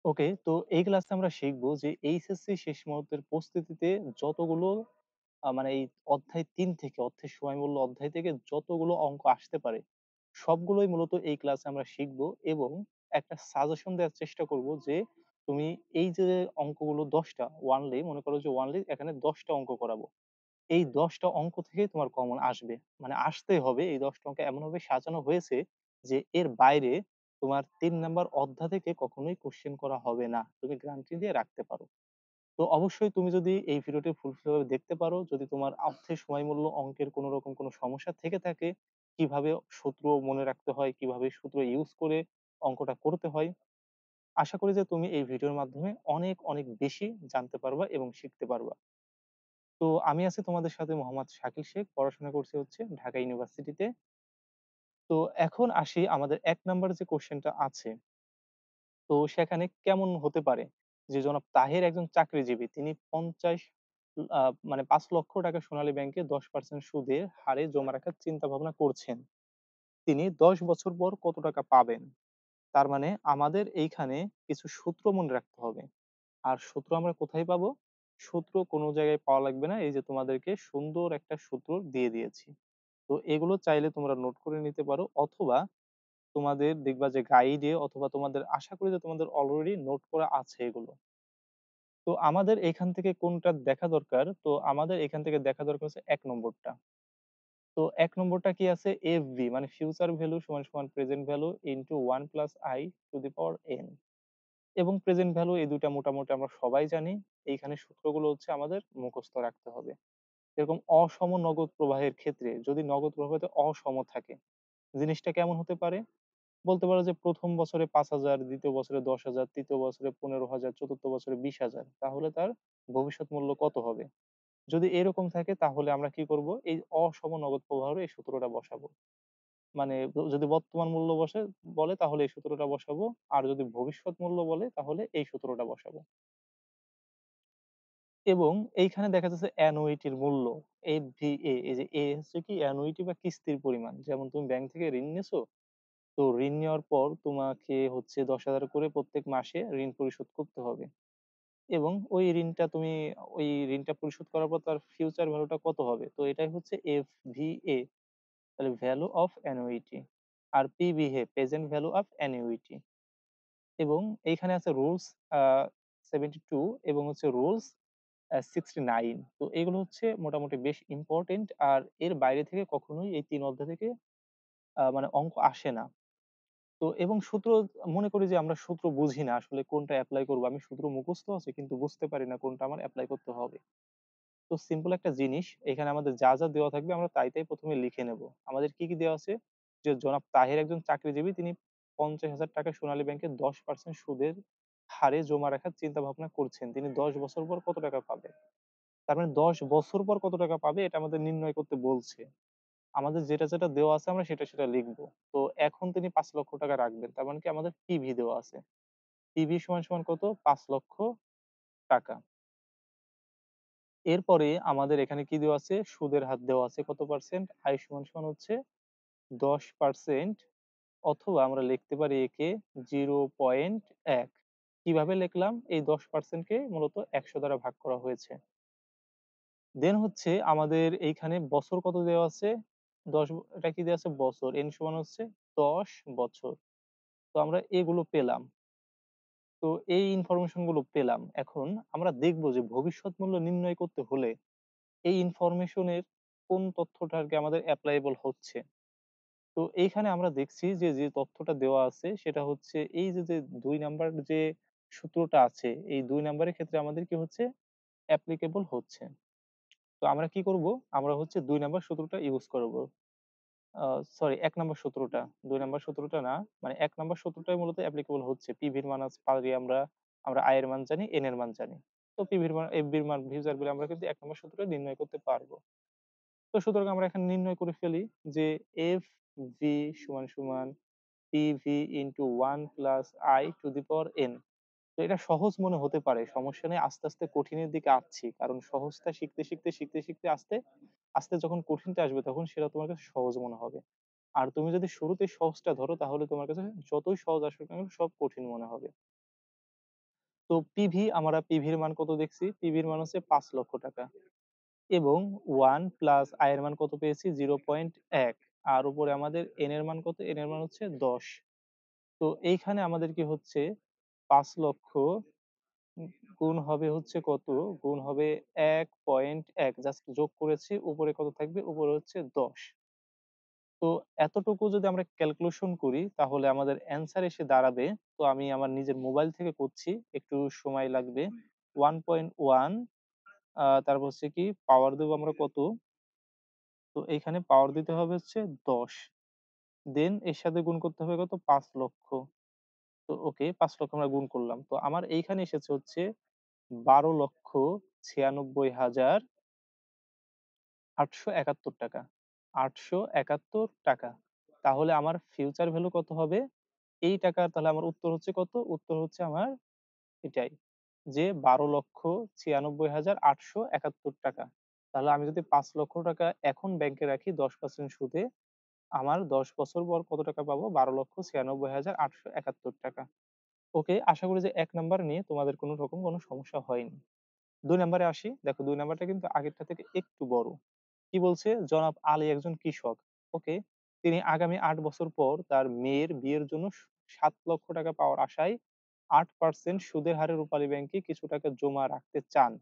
ওকে, তো এই ক্লাসে আমরা শিখব যে এইচএসসি শেষ মুহূর্তের প্রস্তুতিতে যতগুলো মানে এই অধ্যায় ৩ থেকে অর্থের সময়মূল্য অধ্যায় থেকে যতগুলো অঙ্ক আসতে পারে, সবগুলোই মূলত এই ক্লাসে আমরা শিখব এবং একটা সাজেশন দেওয়ার চেষ্টা করব যে তুমি এই যে অঙ্কগুলো ১০ টা ওয়ানলি মনে করো যে ওয়ানলি এখানে ১০ টা অঙ্ক করাবো। এই ১০ টা অঙ্ক থেকেই তোমার কমন আসবে। মানে আসতেই হবে। এই ১০ টা অঙ্ক এমনভাবে সাজানো হয়েছে যে এর বাইরে তোমার ৩ নাম্বার অধ্যা থেকে কখনোই কোয়েশ্চেন করা হবে না। তুমি গ্যারান্টি দিয়ে রাখতে পারো। তো অবশ্যই তুমি যদি এই ভিডিওটি ফুলফিল ভাবে দেখতে পারো, যদি তোমার অর্থের সময়মূল্য অঙ্কের কোন রকম কোন সমস্যা থেকে থাকে, কিভাবে সূত্র মনে রাখতে হয়, কিভাবে সূত্র ইউজ করে অঙ্কটা করতে হয়, আশা করি যে তুমি এই ভিডিওর মাধ্যমে অনেক, অনেক বেশি জানতে পারবা এবং শিখতে পারবা। তো আমি আছি তোমাদের সাথে মোহাম্মদ শাকিল শেখ। পড়াশোনা করছি হচ্ছে ঢাকা ইউনিভার্সিটিতে। তো এখন আসি আমাদের ১ নাম্বার যে কোয়েশ্চেনটা আছে, তো সেখানে কেমন হতে পারে? যে জনাব তাহের একজন চাকরিজীবী। তিনি ৫০ আ মানে ৳৫,০০,০০০ সোনালী ব্যাংকে ১০% সুদের হারে জমা রাখার চিন্তা ভাবনা করছেন। তিনি ১০ বছর পর কত টাকা পাবেন? তার মানে আমাদের এইখানে কিছু সূত্র মনে রাখতে হবে। আর সূত্র আমরা কোথায় পাবো? সূত্র কোনো জায়গায় পাওয়া লাগবে না। এই যে তোমাদেরকে সুন্দর একটা সূত্র দিয়ে দিয়েছি। তো এগুলো চাইলে তোমরা নোট করে নিতে পারো অথবা তোমাদের দেখবা যে গাইডে অথবা তোমাদের আশা করি যে তোমাদের অলরেডি নোট করা আছে এগুলো। তো আমাদের এখান থেকে কোনটা দেখা দরকার? তো আমাদের এখান থেকে দেখা দরকার হচ্ছে ১ নম্বরটা। তো ১ নম্বরটা কি আছে? FV মানে ফিউচার ভ্যালু সমান present value into 1 plus i to the power n এবং প্রেজেন্ট ভ্যালু এই ২ টা মোটামুটি আমরা সবাই জানি। এইখানে সূত্রগুলো হচ্ছে আমাদের মুখস্থ রাখতে হবে। এরকম অসম নগদ প্রবাহের ক্ষেত্রে যদি নগদ প্রবাহতে অসম থাকে, জিনিসটা কেমন হতে পারে? বলতে পারো যে ১ম বছরে ৫,০০০, ২য় বছরে ১০,০০০, ৩য় বছরে ১৫,০০০, ৪র্থ বছরে ২০,০০০। তাহলে তার ভবিষ্যৎ মূল্য কত হবে? যদি এরকম থাকে তাহলে আমরা কি করব? এই অসম নগদ প্রবাহের এই সূত্রটা বসাবো। মানে যদি বর্তমান মূল্য বলে তাহলে এই সূত্রটা বসাবো। আর যদি ভবিষ্যৎ মূল্য বলে তাহলে এই সূত্রটা বসাবো। এবং এইখানে দেখা যাচ্ছে অ্যানুইটির মূল্য FVA এই যে A হচ্ছে কি অ্যানুইটি বা কিস্তির পরিমাণ। যেমন তুমি ব্যাংক থেকে ঋণ নিছো, তো ঋণ নেওয়ার পর তোমাকে হচ্ছে ১০,০০০ করে প্রত্যেক মাসে ঋণ পরিশোধ করতে হবে। এবং ওই ঋণটা পরিশোধ করার পর তার ফিউচার ভ্যালুটা কত হবে? তো এটাই হচ্ছে FVA তাহলে ভ্যালু অফ অ্যানুইটি। আর PVA present value of annuity. এবং এইখানে আছে রুলস আ 72 এবং হচ্ছে রুলস 69। তো এগুলো হচ্ছে মোটামুটি বেশ ইম্পোর্টেন্ট। আর এর বাইরে থেকে কখনোই এই ৩ অধ্যায় থেকে মানে অঙ্ক আসে না। তো এবং সূত্র মনে করি যে আমরা সূত্র বুঝি না আসলে কোনটা এপ্লাই করব। আমি সূত্র মুখস্থ আছে কিন্তু বুঝতে পারি না কোনটা আমার এপ্লাই করতে হবে। তো সিম্পল একটা জিনিস এখানে আমাদের যা দেওয়া থাকবে আমরা তাই ১ম এ লিখে নেব। আমাদের কি দেওয়া আছে? যে জনাব তাহের একজন চাকরিজীবী তিনি ৳৫০,০০০ সোনালী ব্যাংকে ১০% সুদের হারে জমা রাখার চিন্তা ভাবনা করছেন। তিনি ১০ বছর পর কত টাকা পাবেন? তার মানে ১০ বছর পর কত টাকা পাবে এটা আমাদের নির্ণয় করতে বলছে। আমাদের যেটা দেওয়া আছে আমরা সেটা লিখব। তো এখন তিনি ৳৫,০০,০০০ রাখবেন। তার মানে কি আমাদের পিভি দেওয়া আছে। পিভি সমান কত? ৳৫,০০,০০০। এরপরে আমাদের এখানে কি দেওয়া আছে? সুদের হার দেওয়া আছে কত পার্সেন্ট? আয় সমান হচ্ছে ১০% অথবা আমরা লিখতে পারি একে 0.১ কিভাবে লিখলাম? এই ১০% কে মূলত ১০০ দ্বারা ভাগ করা হয়েছে। দেন হচ্ছে আমাদের এইখানে বছর কত দেওয়া আছে? ১০ এটা কি দেওয়া আছে? বছর। n সমান হচ্ছে ১০ বছর। তো আমরা এগুলো পেলাম। তো এই ইনফরমেশন গুলো পেলাম। এখন আমরা দেখব যে ভবিষ্যৎ মূল্য নির্ণয় করতে হলে এই ইনফরমেশন এর কোন তথ্যটা আরকি আমাদের এপ্লাইবল হচ্ছে। তো এইখানে আমরা দেখছি যে তথ্যটা দেওয়া আছে সেটা হচ্ছে এই যে ২ নাম্বার যে সূত্রটা আছে, এই ২ নাম্বারের ক্ষেত্রে আমাদের কি হচ্ছে? অ্যাপ্লিকেবল হচ্ছে। তো আমরা কি করব? আমরা হচ্ছে ২ নাম্বার সূত্রটা ইউজ করব। আ সরি ১ নাম্বার সূত্রটা। ২ নাম্বার সূত্রটা না। মানে ১ নাম্বার সূত্রটাই মূলত অ্যাপ্লিকেবল হচ্ছে। পিভির মান পারি আমরা I এর মান জানি, N এর মান জানি। তো পিভির মান, FB এর মান, ফিউচার ভ্যালু আমরা কিন্তু ১ নাম্বার সূত্রে নির্ণয় করতে পারব। তো সুতরাং আমরা এখানে নির্ণয় করে ফেলি যে FV সমান PV into 1 plus I to the power N। তো এটা সহজ মনে হতে পারে। সমস্যা নেই। আস্তে কঠিনের দিকে আসছি। কারণ সহজটা শিখতে আস্তে যখন কঠিনটা আসবে তখন সেটা তোমার কাছে সহজ মনে হবে। আর তুমি যদি শুরুতেই সহজটা ধরো তাহলে তোমার কাছে যতই সহজ আসুক না কেন সব কঠিন মনে হবে। তো আমরা পিভির মান কত দেখছি? পিভির মান হচ্ছে ৳৫,০০,০০০ এবং 1 প্লাস i এর মান কত পেয়েছি? 0.1 আর উপরে আমাদের n এর মান কত? n এর মান হচ্ছে ১০। তো এইখানে আমাদের কি হচ্ছে ৫,০০,০০০ উম গুণ হবে হচ্ছে কত? গুণ হবে ১.১ জাস্ট যোগ করেছি। উপরে কত থাকবে? উপরে হচ্ছে ১০। তো এতটুকু যদি আমরা ক্যালকুলেশন করি তাহলে আমাদের অ্যান্সার এসে দাঁড়াবে, তো আমি আমার নিজের মোবাইল থেকে করছি, একটু সময় লাগবে। 1.1 তারপর হচ্ছে কি পাওয়ার দেব আমরা কত? তো এইখানে পাওয়ার দিতে হবে হচ্ছে ১০। দেন এর সাথে গুণ করতে হবে কত? ৫,০০,০০০। তো ওকে ৫,০০,০০০ আমরা গুণ করলাম। তো আমার এইখানে এসেছে হচ্ছে ১২,৯৬,৮৭১ টাকা। ৳৮৭১। তাহলে আমার ফিউচার ভ্যালু কত হবে? এই টাকার তাহলে আমার উত্তর হচ্ছে কত? উত্তর হচ্ছে আমার এটাই। যে ৳১২,৯৬,৮৭১ তাহলে আমি যদি ৳৫,০০,০০০ এখন ব্যাংকে রাখি ১০% সুদে, আমার ১০ বছর পর কত টাকা পাবো? ৳১২,৯৬,৮৭১ ওকে, আশা করি যে ১ নাম্বার নিয়ে তোমাদের কোন রকম কোন সমস্যা হয়নি। ২ নাম্বারে আসি। দেখো ২ নাম্বারটা কিন্তু আগেরটা থেকে একটু বড়। কি বলছে? জনাব আলী একজন কৃষক। ওকে? তিনি আগামী ৮ বছর পর তার মেয়ের বিয়ের জন্য ৳৭,০০,০০০ পাওয়ার আশায় ৮% সুদের হারে রূপালী ব্যাংকে কিছু টাকা জমা রাখতে চান।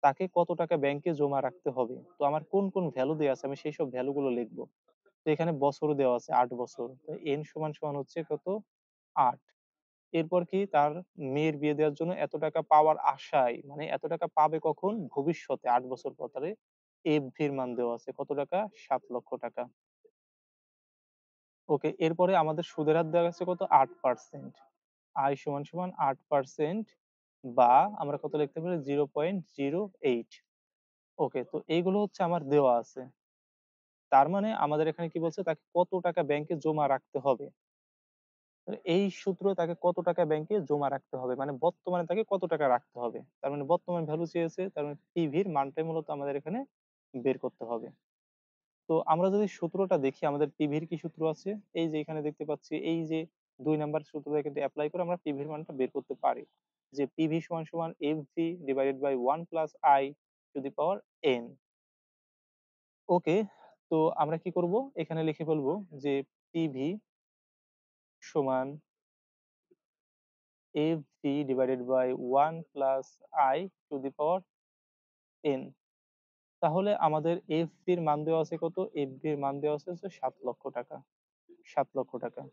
তাকে কত টাকা ব্যাংকে জমা রাখতে হবে? তো আমার কোন, কোন ভ্যালু দেয়া আছে আমি সেইসব ভ্যালু গুলো লিখব। তো এখানে বছরও দেওয়া আছে ৮ বছর। তো n সমান হচ্ছে কত? ৮। এরপর কি তার মেয়ের বিয়ে দেওয়ার জন্য এত টাকা পাওয়ার আশায়, মানে এত টাকা পাবে কখন? ভবিষ্যতে ৮ বছর পর। তাহলে এফ-ভি এর মান দেওয়া আছে কত টাকা? ৳৭,০০,০০০। ওকে, এরপরে আমাদের সুদের হার দেওয়া আছে কত? ৮%। আই সমান ৮% বা আমরা কত লিখতে পারি? 0.08। ওকে, তো এইগুলো হচ্ছে আমার দেওয়া আছে। তার মানে আমাদের এখানে কি বলছে? তাকে কত টাকা ব্যাংকে জমা রাখতে হবে। এই সূত্র তাকে কত টাকা ব্যাংকে জমা রাখতে হবে। মানে বর্তমানে তাকে কত টাকা রাখতে হবে। তার মানে বর্তমান ভ্যালু চেয়েছে। তার মানে পিভির মানটাই মূলত আমাদের এখানে বের করতে হবে। তো আমরা যদি সূত্রটা দেখি আমাদের পিভির কি সূত্র আছে? এই যে এখানে দেখতে পাচ্ছি এই যে ২ নাম্বার সূত্রটা কিন্তু এপ্লাই করে আমরা পিভির মানটা বের করতে পারি। যে PV FV divided by 1 plus I to the power n. Okay, তো আমরা কি করব? এখানে লিখে ফেলব যে পিভি সমান FV divided by 1 plus I to the power N. তাহলে আমাদের এফবির মান দেওয়া আছে কত? এফবির মান দেওয়া আছে হচ্ছে ৳৭,০০,০০০। ৳৭,০০,০০০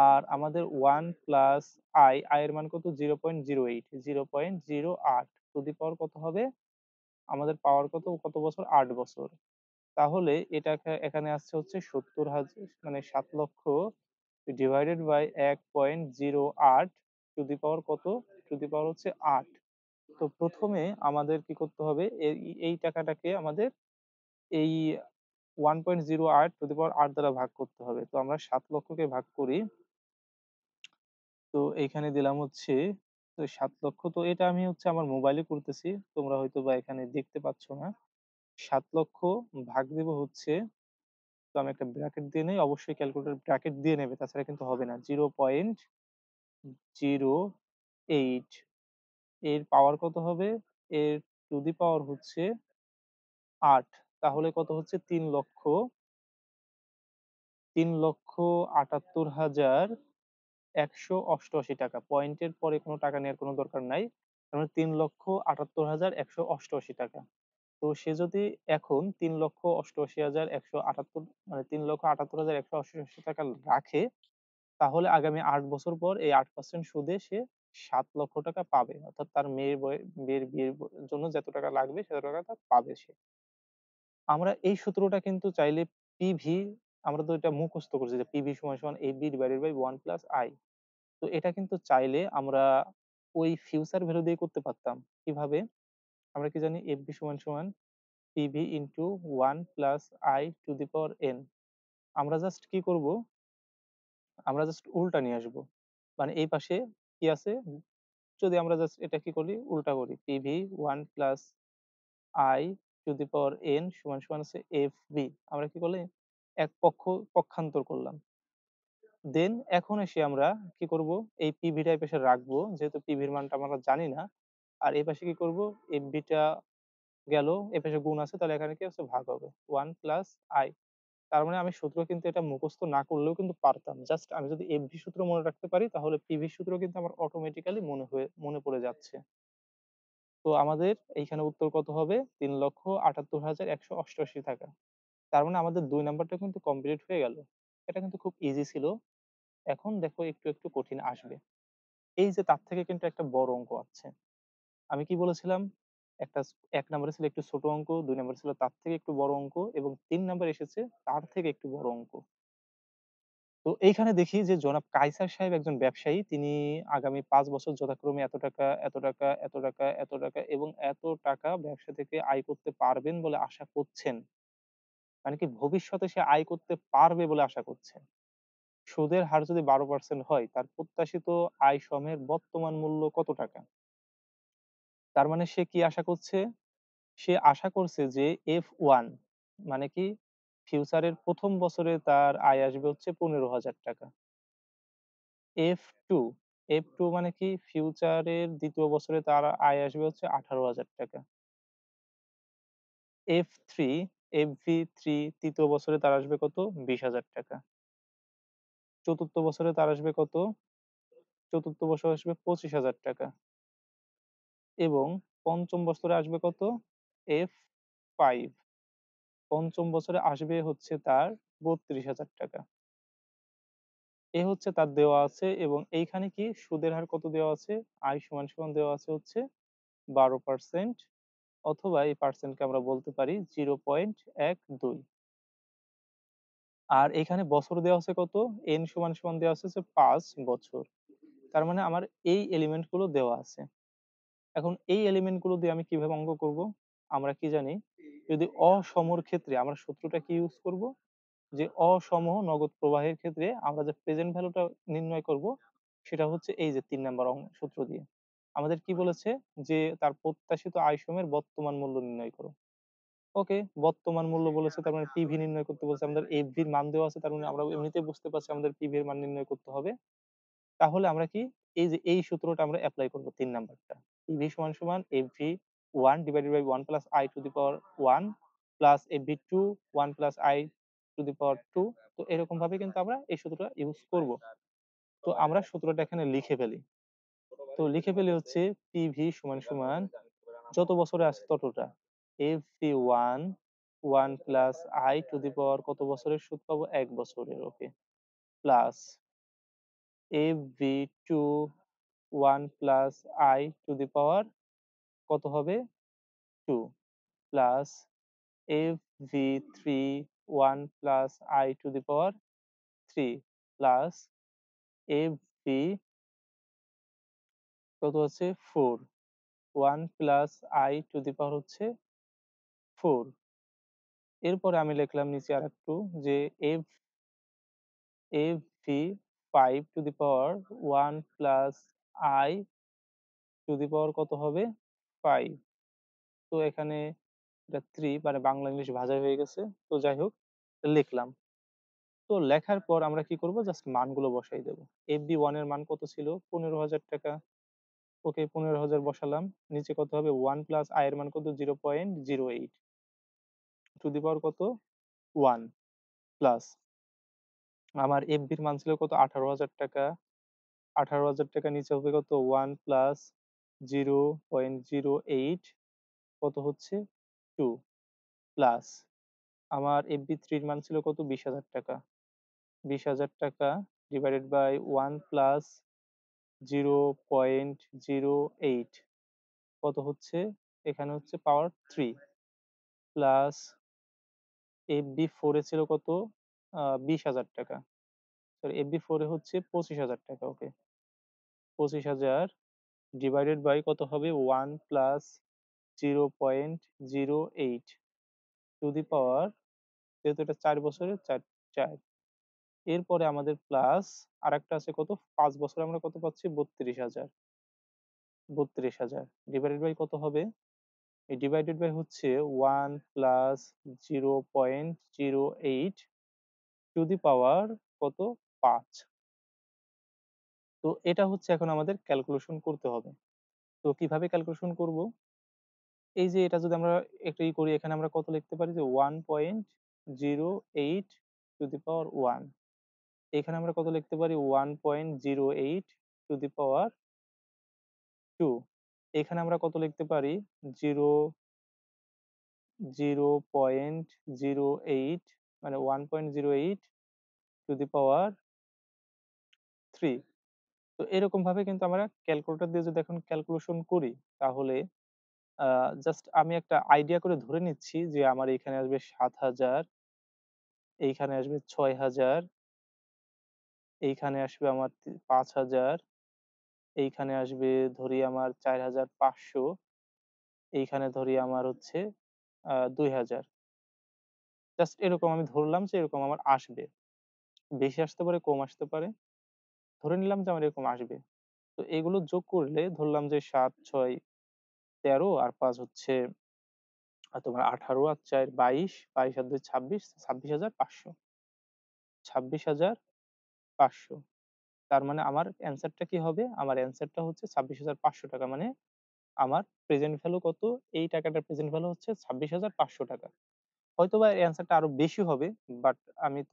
আর আমাদের 1 প্লাস আই এর মান কত? 0.08 0.08 টু দি পাওয়ার কত হবে? আমাদের পাওয়ার কত? কত বছর? ৮ বছর। তাহলে এটা এখানে আসছে হচ্ছে ৭০,০০০ মানে ৭,০০,০০০ divided by ১.08 two the power কত? টু দি পাওয়ার হচ্ছে ৮। তো ১ম এ আমাদের কি করতে হবে? এই টাকাটাকে আমাদের এই 1.08 টু দি পাওয়ার ৮ দ্বারা ভাগ করতে হবে। তো আমরা ৭,০০,০০০ কে ভাগ করি। তো এইখানে দিলাম হচ্ছে ৭,০০,০০০ তো এটা আমি হচ্ছে আমার মোবাইলে করতেছি। তোমরা হয়তোবা এখানে দেখতে পাচ্ছ না। ৭,০০,০০০ ভাগ দিব হচ্ছে, তো আমি একটা ব্র্যাকেট দিয়ে নেই। অবশ্যই ক্যালকুলেটর ব্র্যাকেট দিয়ে নেবে। তাছাড়া কিন্তু হবে না। 0.08 এর পাওয়ার কত হবে? এর টু দি পাওয়ার হচ্ছে ৮। তাহলে কত হচ্ছে? ৩,৭৮,১৮৮ টাকা। পয়েন্টের পরে কোন টাকা নেয়ার কোন দরকার নাই। তার মানে ৩,৭৮,১৮৮ টাকা। তো সে যদি এখন ৩,৮৮,১৭৮ মানে ৩,৭৮,১৮৮ টাকা রাখে, তাহলে আগামী ৮ বছর পর এই ৮% সুদে সে ৳৭,০০,০০০ পাবে। অর্থাৎ তার মেয়ের বিয়ের জন্য যত টাকা লাগবে সেত টাকা তার পাবে সে। আমরা এই সূত্রটা কিন্তু চাইলে পিভি আমরা তো এটা মুখস্থ করছি যে PV FV divided by 1 plus I. তো এটা কিন্তু চাইলে আমরা ওই ফিউচার ভ্যালু দিয়ে করতে পারতাম। কিভাবে? আমরা কি জানি? FV PV into 1 plus I to the power N. আমরা জাস্ট কি করব? আমরা জাস্ট উল্টা নিয়ে আসবো। মানে এই পাশে কি আছে? যদি আমরা জাস্ট এটা কি করি? উল্টা করি। PV 1 plus I to the power N হচ্ছে এফবি। আমরা কি করলে? এক পক্ষান্তর করলাম। দেন এখন এসে আমরা কি করব? এই পিভিটা এই পাশে রাখবো। যেহেতু পিভির মানটা আমরা জানি না। আর এই পাশে কি করব? এফভিটা গেল, এপাশে গুণ আছে তাহলে এখানে কি আছে? ভাগ হবে। 1 প্লাস i। তার মানে আমি সূত্র কিন্তু এটা মুখস্থ না করলেও কিন্তু পারতাম। জাস্ট আমি যদি এফভি সূত্র মনে রাখতে পারি তাহলে পিভি সূত্র কিন্তু আমার অটোমেটিক্যালি মনে পড়ে যাচ্ছে। তো আমাদের এইখানে উত্তর কত হবে? ৩,৭৮,১৮৮ টাকা। তার মানে আমাদের ২ নাম্বারটা কিন্তু কমপ্লিট হয়ে গেল। এটা কিন্তু খুব ইজি ছিল। এখন দেখো একটু কঠিন আসবে। এই যে তার থেকে কিন্তু একটা বড় অঙ্ক আছে। আমি কি বলেছিলাম? একটা ১ নাম্বারে ছিল একটু ছোট অঙ্ক, ২ নাম্বারে ছিল তার থেকে একটু বড় অঙ্ক এবং ৩ নাম্বারে এসেছে তার থেকে একটু বড় অঙ্ক। তো এইখানে দেখি যে জনাব কায়সার সাহেব একজন ব্যবসায়ী। তিনি আগামী ৫ বছর যথাক্রমে এত টাকা, এত টাকা, এত টাকা, এত টাকা এবং এত টাকা ব্যবসা থেকে আয় করতে পারবেন বলে আশা করছেন। মানে কি ভবিষ্যতে সে আয় করতে পারবে বলে আশা করছেন। সুদের হার যদি ১২% হয়, তার প্রত্যাশিত আয় সমূহের বর্তমান মূল্য কত টাকা? তার মানে সে কি আশা করছে? সে আশা করছে যে F1 মানে কি ফিউচারের ১ম বছরে তার আয় আসবে হচ্ছে ৳১৫,০০০। F2, F2 মানে কি ফিউচারের ২য় বছরে তার আয় আসবে হচ্ছে ৳১৮,০০০। F3, FV3 তৃতীয় বছরে তার আসবে কত? ৳২০,০০০। চতুর্থ বছরে তার আসবে কত? চতুর্থ বছরে আসবে ৳২৫,০০০ এবং পঞ্চম বছরে আসবে কত? F5 পঞ্চম বছরে আসবে হচ্ছে তার ৳৩২,০০০। এ হচ্ছে তার দেওয়া আছে এবং এইখানে কি সুদের হার কত দেওয়া আছে? আয় সমান দেওয়া আছে হচ্ছে ১২% অথবা এই পার্সেন্টকে আমরা বলতে পারি 0.12। আর এখানে বছর দেওয়া আছে কত? n দেওয়া আছে হচ্ছে ৫ বছর। তার মানে আমার এই এলিমেন্ট গুলো দেওয়া আছে। এখন এই এলিমেন্ট গুলো দিয়ে আমি কিভাবে অঙ্ক করব? আমরা কি জানি? যদি অসমর ক্ষেত্রে আমরা সূত্রটা কি ইউজ করব? যে অসম নগদ প্রবাহের ক্ষেত্রে আমরা যে প্রেজেন্ট ভ্যালুটা নির্ণয় করব, সেটা হচ্ছে এই যে ৩ নাম্বার সূত্র দিয়ে। আমাদের কি বলেছে? যে তার প্রত্যাশিত আয় সময়ের বর্তমান মূল্য নির্ণয় করো। ওকে, বর্তমান মূল্য বলেছে তার মানে পিভি নির্ণয় করতে বলছে। আমাদের এফভির মান দেওয়া আছে তার মানে আমরা এমনিতেই বুঝতে পারছি আমাদের পিভি এর মান নির্ণয় করতে হবে। তাহলে আমরা কি এই যে এই সূত্রটা আমরা এপ্লাই করব ৩ নাম্বারটা। PV FV1 divided by 1 plus i to the power 1 plus FV2 1 plus i to the power 2। তো এরকম ভাবে কিন্তু আমরা এই সূত্রটা ইউজ করব। তো আমরা সূত্রটা এখানে লিখে ফেলি। তো লিখে ফেলি হচ্ছে পিভি যত বছরে আসে ততটা। FV1 1 plus i to the power কত বছরের সুদ পাবো? ১ বছরের। Okay. Plus FV2 1 plus i to the power কত হবে? 2 plus FV3 1 plus i to the power 3 plus FV কত হচ্ছে? 4 1 plus i to the power হচ্ছে 4। এরপরে আমি লিখলাম নিচে আরেকটু যে FV5 to the power 1 plus i to the power কত হবে? 5। তো এখানে এটা 3 মানে বাংলা ইংলিশ ভাঁজাই হয়ে গেছে। তো যাই হোক লিখলাম। তো লেখার পর আমরা কি করব? জাস্ট মানগুলো বসাই দেব। FB1 এর মান কত ছিল? ৳১৫,০০০। ওকে ১৫,০০০ বসালাম। নিচে কত হবে? 1 প্লাস i এর মান কত? 0.08 টু দি পাওয়ার কত? 1 প্লাস আমার FB এর মান ছিল কত? ৳১৮,০০০। ৳১৮,০০০ নিচে হবে কত? 1 প্লাস 0.08 কত হচ্ছে? 2 প্লাস আমার FB3 এর মান ছিল কত? ৳২০,০০০। ৳২০,০০০ ডিভাইডেড বাই 1 প্লাস 0.08 কত হচ্ছে? এখানে হচ্ছে পাওয়ার 3 প্লাস FB4 এ ছিল কত? ৳২০,০০০। সরি FB4 এ হচ্ছে ৳২৫,০০০। ওকে। ২৫,০০০ ডিভাইডেড বাই কত হবে? 1 প্লাস 0.08 টু দি পাওয়ার যেহেতু এটা ৪ বছরের ৪। এরপরে আমাদের প্লাস আরেকটা আছে কত? ৫ বছরে আমরা কত পাচ্ছি? ৩২,০০০। ৩২,০০০ ডিভাইডেড বাই কত হবে? এই ডিভাইডেড বাই হচ্ছে 1 প্লাস 0.08 টু দি পাওয়ার কত? 5। তো এটা হচ্ছে এখন আমাদের ক্যালকুলেশন করতে হবে। তো কিভাবে ক্যালকুলেশন করব? এই যে এটা যদি আমরা একটু করি, এখানে আমরা কত লিখতে পারি যে 1.08 টু দি পাওয়ার 1। এখানে আমরা কত লিখতে পারি? 1.08 টু দি পাওয়ার 2। এখানে আমরা কত লিখতে পারি? 0.08 মানে 1.08 টু দি পাওয়ার 3। তো এরকম ভাবে কিন্তু আমরা ক্যালকুলেটর দিয়ে যদি এখন ক্যালকুলেশন করি, তাহলে জাস্ট আমি একটা আইডিয়া করে ধরে নিচ্ছি যে আমার এখানে আসবে ৭,০০০, এইখানে আসবে ৬,০০০, এইখানে আসবে আমার ৫,০০০, এইখানে আসবে ধরি আমার ৪,৫০০, এইখানে ধরি আমার হচ্ছে ২,০০০। জাস্ট এরকম আমি ধরলাম যে এরকম আমার আসবে। বেশি আসতে পারে, কম আসতে পারে। ধরে নিলাম যে আমার এরকম আসবে। তো এগুলো যোগ করলে ধরলাম যে ৭, ৬, ১৩ আর ৫ হচ্ছে তোমার ১৮ আর ৪ ২২, ২২ আর ২ ২৬, ২৬,৫০০। ২৬,৫০০। তার মানে আমার অ্যান্সারটা কি হবে? আমার অ্যান্সারটা হচ্ছে ৳২৬,৫০০। মানে আমার প্রেজেন্ট ভ্যালু কত? এই টাকাটার প্রেজেন্ট ভ্যালু হচ্ছে ৳২৬,৫০০। হয়তোবা এই অ্যান্সারটা আরো বেশি হবে। বাট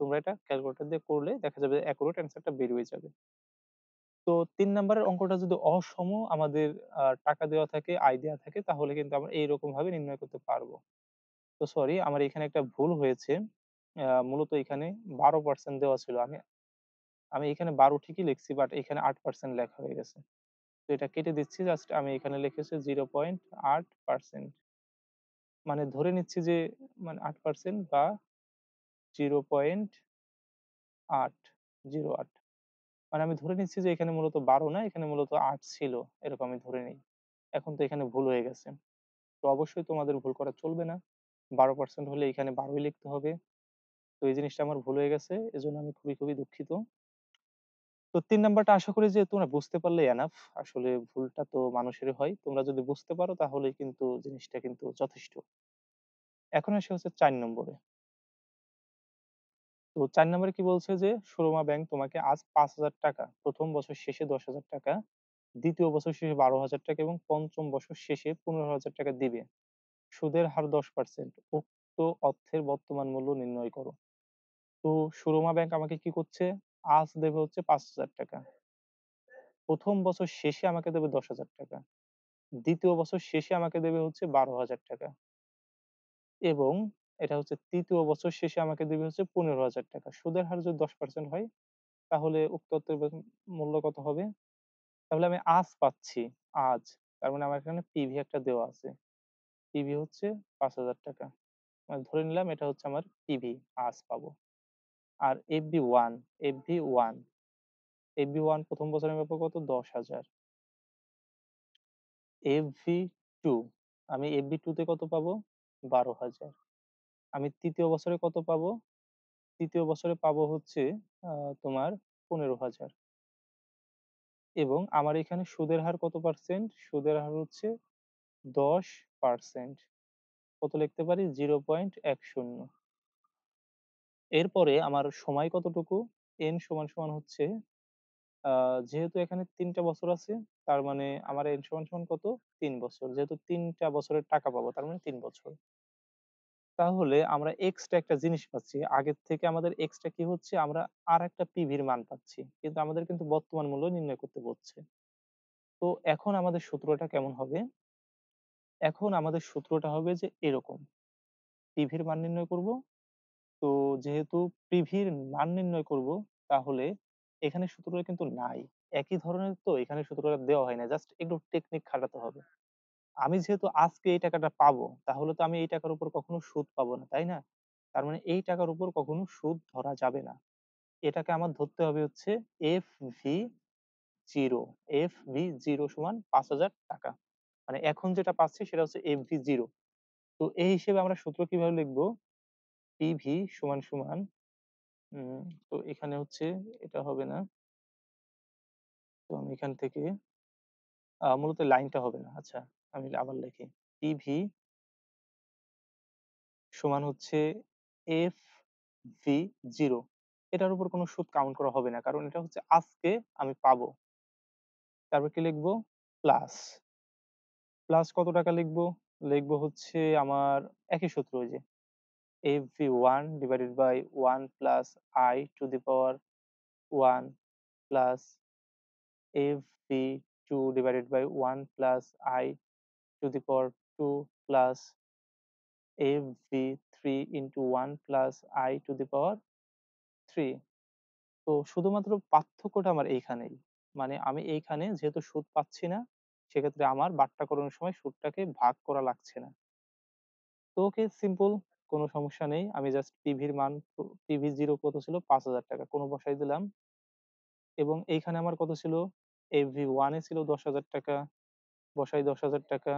তোমরা এটা ক্যালকুলেটর দিয়ে করলে দেখা যাবে একুরেট অ্যান্সারটা বের হয়ে যাবে। তো ৩ নাম্বারের অঙ্কটা যদি অসম আমাদের টাকা দেওয়া থাকে, আয় দেয়া থাকে, তাহলে কিন্তু আমরা এইরকম ভাবে নির্ণয় করতে পারব। তো সরি, আমার এখানে একটা ভুল হয়েছে। মূলত এখানে ১২% দেওয়া ছিল। আমি আমি এখানে ১২ ঠিকই লিখছি, বাট এখানে ৮% লেখা হয়ে গেছে। তো এটা কেটে দিচ্ছি। জাস্ট আমি এখানে লিখেছি 0.8%। মানে ধরে নিচ্ছি যে মানে 8% বা 0.808। মানে আমি ধরে নিচ্ছি যে এখানে মূলত ১২ না, এখানে মূলত ৮ ছিল। এরকম আমি ধরে নেই। এখন তো এখানে ভুল হয়ে গেছে। তো অবশ্যই তোমাদের ভুল করা চলবে না। ১২% হলে এখানে ১২ ই লিখতে হবে। তো এই জিনিসটা আমার ভুল হয়ে গেছে। এজন্য আমি খুবই, খুবই দুঃখিত। তো ৩ নাম্বারটা আশা করি যে তোমরা বুঝতে পারলেই এনাফ। আসলে ভুলটা তো মানুষেরই হয়। তোমরা যদি বুঝতে পারো তাহলেই কিন্তু জিনিসটা কিন্তু যথেষ্ট। এখন আসি হচ্ছে ৪ নম্বরে। তো ৪ নম্বরে কি বলছে যে সুরমা ব্যাংক তোমাকে আজ ৳৫,০০০, ১ম বছর শেষে ৳১০,০০০, দ্বিতীয় বছর শেষে ৳১২,০০০ এবং পঞ্চম বছর শেষে ৳১৫,০০০ দিবে। সুদের হার ১০%। উক্ত অর্থের বর্তমান মূল্য নির্ণয় করো। তো সুরমা ব্যাংক আমাকে কি করছে? আজ দেবে হচ্ছে ৳৫,০০০। ১ম বছর শেষে আমাকে দেবে ৳১০,০০০। দ্বিতীয় বছর শেষে আমাকে দেবে হচ্ছে ৳১২,০০০ এবং এটা হচ্ছে ৩য় বছর শেষে আমাকে দিবে হচ্ছে ৳১৫,০০০। সুদের হার যদি ১০% হয়, তাহলে উক্ত অর্থের মূল্য কত হবে? তাহলে আমি আজ পাচ্ছি, আজ। তার মানে আমার এখানে পিভি একটা দেওয়া আছে। পিভি হচ্ছে ৳৫,০০০। মানে ধরে নিলাম এটা হচ্ছে আমার পিভি, আজ পাবো। আর FB1, FB1, FB1 ১ম বছরে আমি পাবো কত? ১০,০০০। FB2, আমি FB2 তে কত পাবো? ১২,০০০। আমি ৩য় বছরে কত পাবো? ৩য় বছরে পাবো হচ্ছে আ তোমার ১৫,০০০ এবং আমার এখানে সুদের হার কত পার্সেন্ট? সুদের হার হচ্ছে ১০%। কত লিখতে পারি? 0.10। এরপরে আমার সময় কতটুকু? n সমান হচ্ছে আ যেহেতু এখানে ৩ টা বছর আছে, তার মানে আমার n সমান কত? ৩ বছর। যেহেতু ৩ টা বছরের টাকা পাবো, তার মানে ৩ বছর। তাহলে আমরা এক্সট্রা একটা জিনিস পাচ্ছি। আগের থেকে আমাদের এক্সট্রা কি হচ্ছে? আমরা আরেকটা পিভির মান পাচ্ছি। কিন্তু আমাদের কিন্তু বর্তমান মূল্য নির্ণয় করতে বলছে। তো এখন আমাদের সূত্রটা কেমন হবে? এখন আমাদের সূত্রটা হবে যে এরকম। পিভির মান নির্ণয় করব। তো যেহেতু পিভির মান নির্ণয় করব, তাহলে এখানে সূত্রটা কিন্তু নাই। একই ধরনের, তো এখানে সূত্রটা দেওয়া হয় না। জাস্ট একটু টেকনিক খাটাতে হবে। আমি যেহেতু আজকে এই টাকাটা পাবো, তাহলে তো আমি এই টাকার উপর কখনো সুদ পাবো না, তাই না? তার মানে এই টাকার উপর কখনো সুদ ধরা যাবে না। এটাকে আমার ধরতে হবে হচ্ছে FV0, FV0 সমান ৳৫,০০০। মানে এখন যেটা পাচ্ছি সেটা হচ্ছে FV0। তো এই হিসেবে আমরা সূত্র কিভাবে লিখব? পিভি সমান উম তো এখানে হচ্ছে এটা হবে না। তো আমি এখান থেকে মূলত লাইনটা হবে না। আচ্ছা, আমি আবার লিখি। পিভি সমান হচ্ছে FV0। এটার উপর কোনো সুদ কাউন্ট করা হবে না। কারণ এটা হচ্ছে আজকে আমি পাবো। তারপর কি লিখবো? প্লাস, প্লাস কত টাকা লিখবো? লিখবো হচ্ছে আমার একই সূত্র ওই যে FV1 divided by 1 plus I to the power 1 plus FV2 divided by 1 plus I to the power 2 plus FV3 into 1 plus I to the power 3। তো শুধুমাত্র পার্থক্যটা আমার এইখানেই। মানে আমি এইখানে যেহেতু সুদ পাচ্ছি না, সেক্ষেত্রে আমার বাট্টাকরণের সময় সুদটাকে ভাগ করা লাগছে না। তো ওকে সিম্পল, কোনো সমস্যা নেই। আমি জাস্ট পিভির মান পিভি0 কত ছিল? ৳৫,০০০ কোনো বসাই দিলাম এবং এইখানে আমার কত ছিল? FV1 এ ছিল ৳১০,০০০ বসাই ৳১০,০০০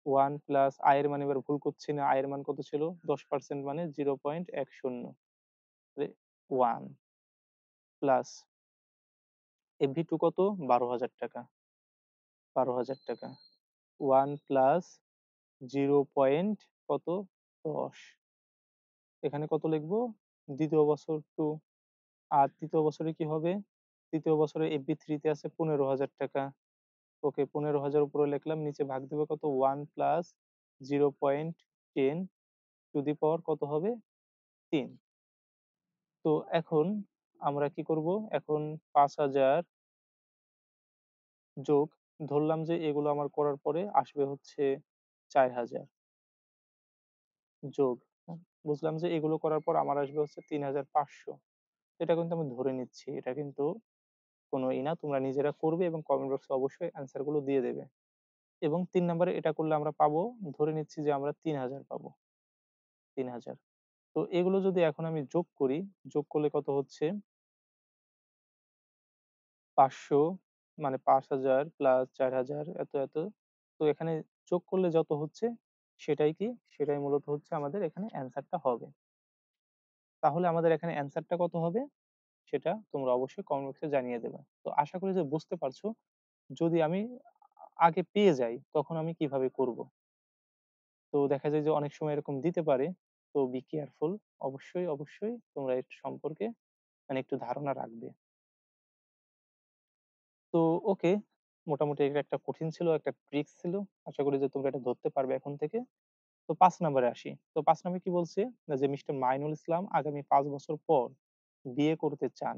1 প্লাস I এর মান এবার ভুল করছি না। I এর মান কত ছিল? 10% মানে 0.10 রে 1 প্লাস FV2 কত? ৳১২,০০০ ৳১২,০০০ 1 প্লাস 0 পয়েন্ট কত? ১০ এখানে কত লিখবো? ২য় বছর 2 আর ৩য় বছরে কি হবে? ৩য় বছরে FB3 তে আছে ৳১৫,০০০ ওকে ১৫,০০০ উপরে লিখলাম, নিচে ভাগ দিবো কত? 1 প্লাস 0.10 টু দি পাওয়ার কত হবে? ৩। তো এখন আমরা কি করব? এখন ৫,০০০ যোগ ধরলাম যে এগুলো আমার করার পরে আসবে হচ্ছে ৪,০০০ যোগ বুঝলাম যে এগুলো করার পর আমার আসবে হচ্ছে ৩,৫০০। এটা কিন্তু আমি ধরে নিচ্ছি। এটা কিন্তু কোনো না, তোমরা নিজেরা করবে এবং কমেন্ট বক্সে অবশ্যই অ্যান্সার গুলো দিয়ে দেবে। এবং ৩ নাম্বারে এটা করলে আমরা পাবো, ধরে নিচ্ছি যে আমরা ৩,০০০ পাবো। ৩,০০০। তো এগুলো যদি এখন আমি যোগ করি, যোগ করলে কত হচ্ছে? ৫০০ মানে ৫,০০০ প্লাস ৪,০০০ এত। তো এখানে যোগ করলে যত হচ্ছে সেটাই কি? সেটাই মূলত হচ্ছে আমাদের এখানে অ্যান্সারটা হবে। তাহলে আমাদের এখানে অ্যান্সারটা কত হবে? সেটা তোমরা অবশ্যই কমেন্ট বক্সে জানিয়ে দেবে। তো আশা করি যে বুঝতে পারছো। যদি আমি আগে পেয়ে যাই তখন আমি কিভাবে করব? তো দেখা যায় যে অনেক সময় এরকম দিতে পারে। তো বি কেয়ারফুল। অবশ্যই তোমরা এর সম্পর্কে মানে একটু ধারণা রাখবে। তো ওকে, মোটামুটি এটা একটা কঠিন ছিল, একটা ট্রিক্স ছিল। আশা করি যে তোমরা এটা ধরতে পারবে এখন থেকে। তো ৫ নাম্বারে আসি। তো ৫ নাম্বারে কি বলছে? না যে মিস্টার মাইনুল ইসলাম আগামী ৫ বছর পর বিয়ে করতে চান।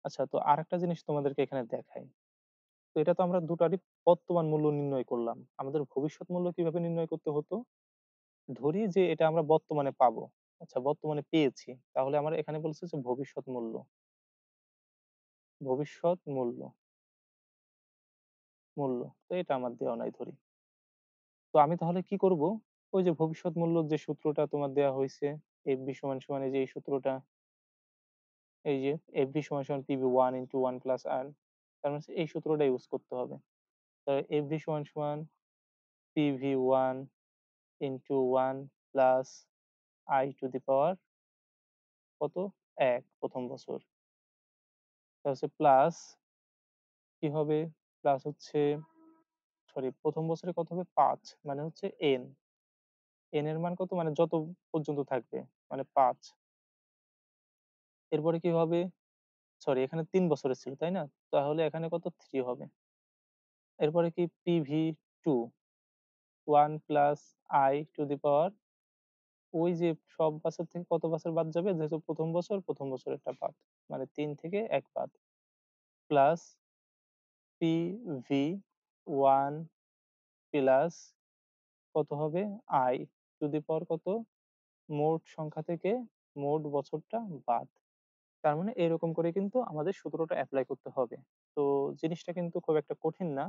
আচ্ছা, তো আরেকটা জিনিস তোমাদেরকে এখানে দেখাই। তো এটা তো আমরা দুটারই বর্তমান মূল্য নির্ণয় করলাম। আমাদের ভবিষ্যৎ মূল্য কিভাবে নির্ণয় করতে হতো? ধরি যে এটা আমরা বর্তমানে পাবো। আচ্ছা, বর্তমানে পেয়েছি। তাহলে আমার এখানে বলছে যে ভবিষ্যৎ মূল্য। তো এটা আমার দেওয়া নাই ধরি। তো আমি তাহলে কি করব? ওই যে ভবিষ্যৎ মূল্যর যে সূত্রটা তোমার দেয়া হইছে, FB সমান এই যে এই সূত্রটা, এই যে FB সমান PB1 into 1 plus R, তার মানে হচ্ছে এই সূত্রটা ইউজ করতে হবে। তাহলে FB সমান PV1 into 1 plus I to the power কত? ১ ১ম বছর। তার হচ্ছে প্লাস কি হবে? প্লাস হচ্ছে সরি ১ম বছরে কত হবে? ৫ মানে হচ্ছে N। N এর মান কত? মানে যত পর্যন্ত থাকবে মানে ৫। এরপরে কি হবে? সরি এখানে ৩ বছরের ছিল, তাই না? তাহলে এখানে কত? ৩ হবে। এরপরে কি PV2 1 plus I to the power ওই যে সব বছর থেকে কত বছর বাদ যাবে? যেহেতু ১ম বছরেরটা বাদ। মানে ৩ থেকে ১ বাদ। প্লাস PV1 প্লাস কত হবে? I টু দি পাওয়ার কত? মোট সংখ্যা থেকে মোট বছরটা বাদ। তার মানে এরকম করে কিন্তু আমাদের সূত্রটা এপ্লাই করতে হবে। তো জিনিসটা কিন্তু খুব একটা কঠিন না।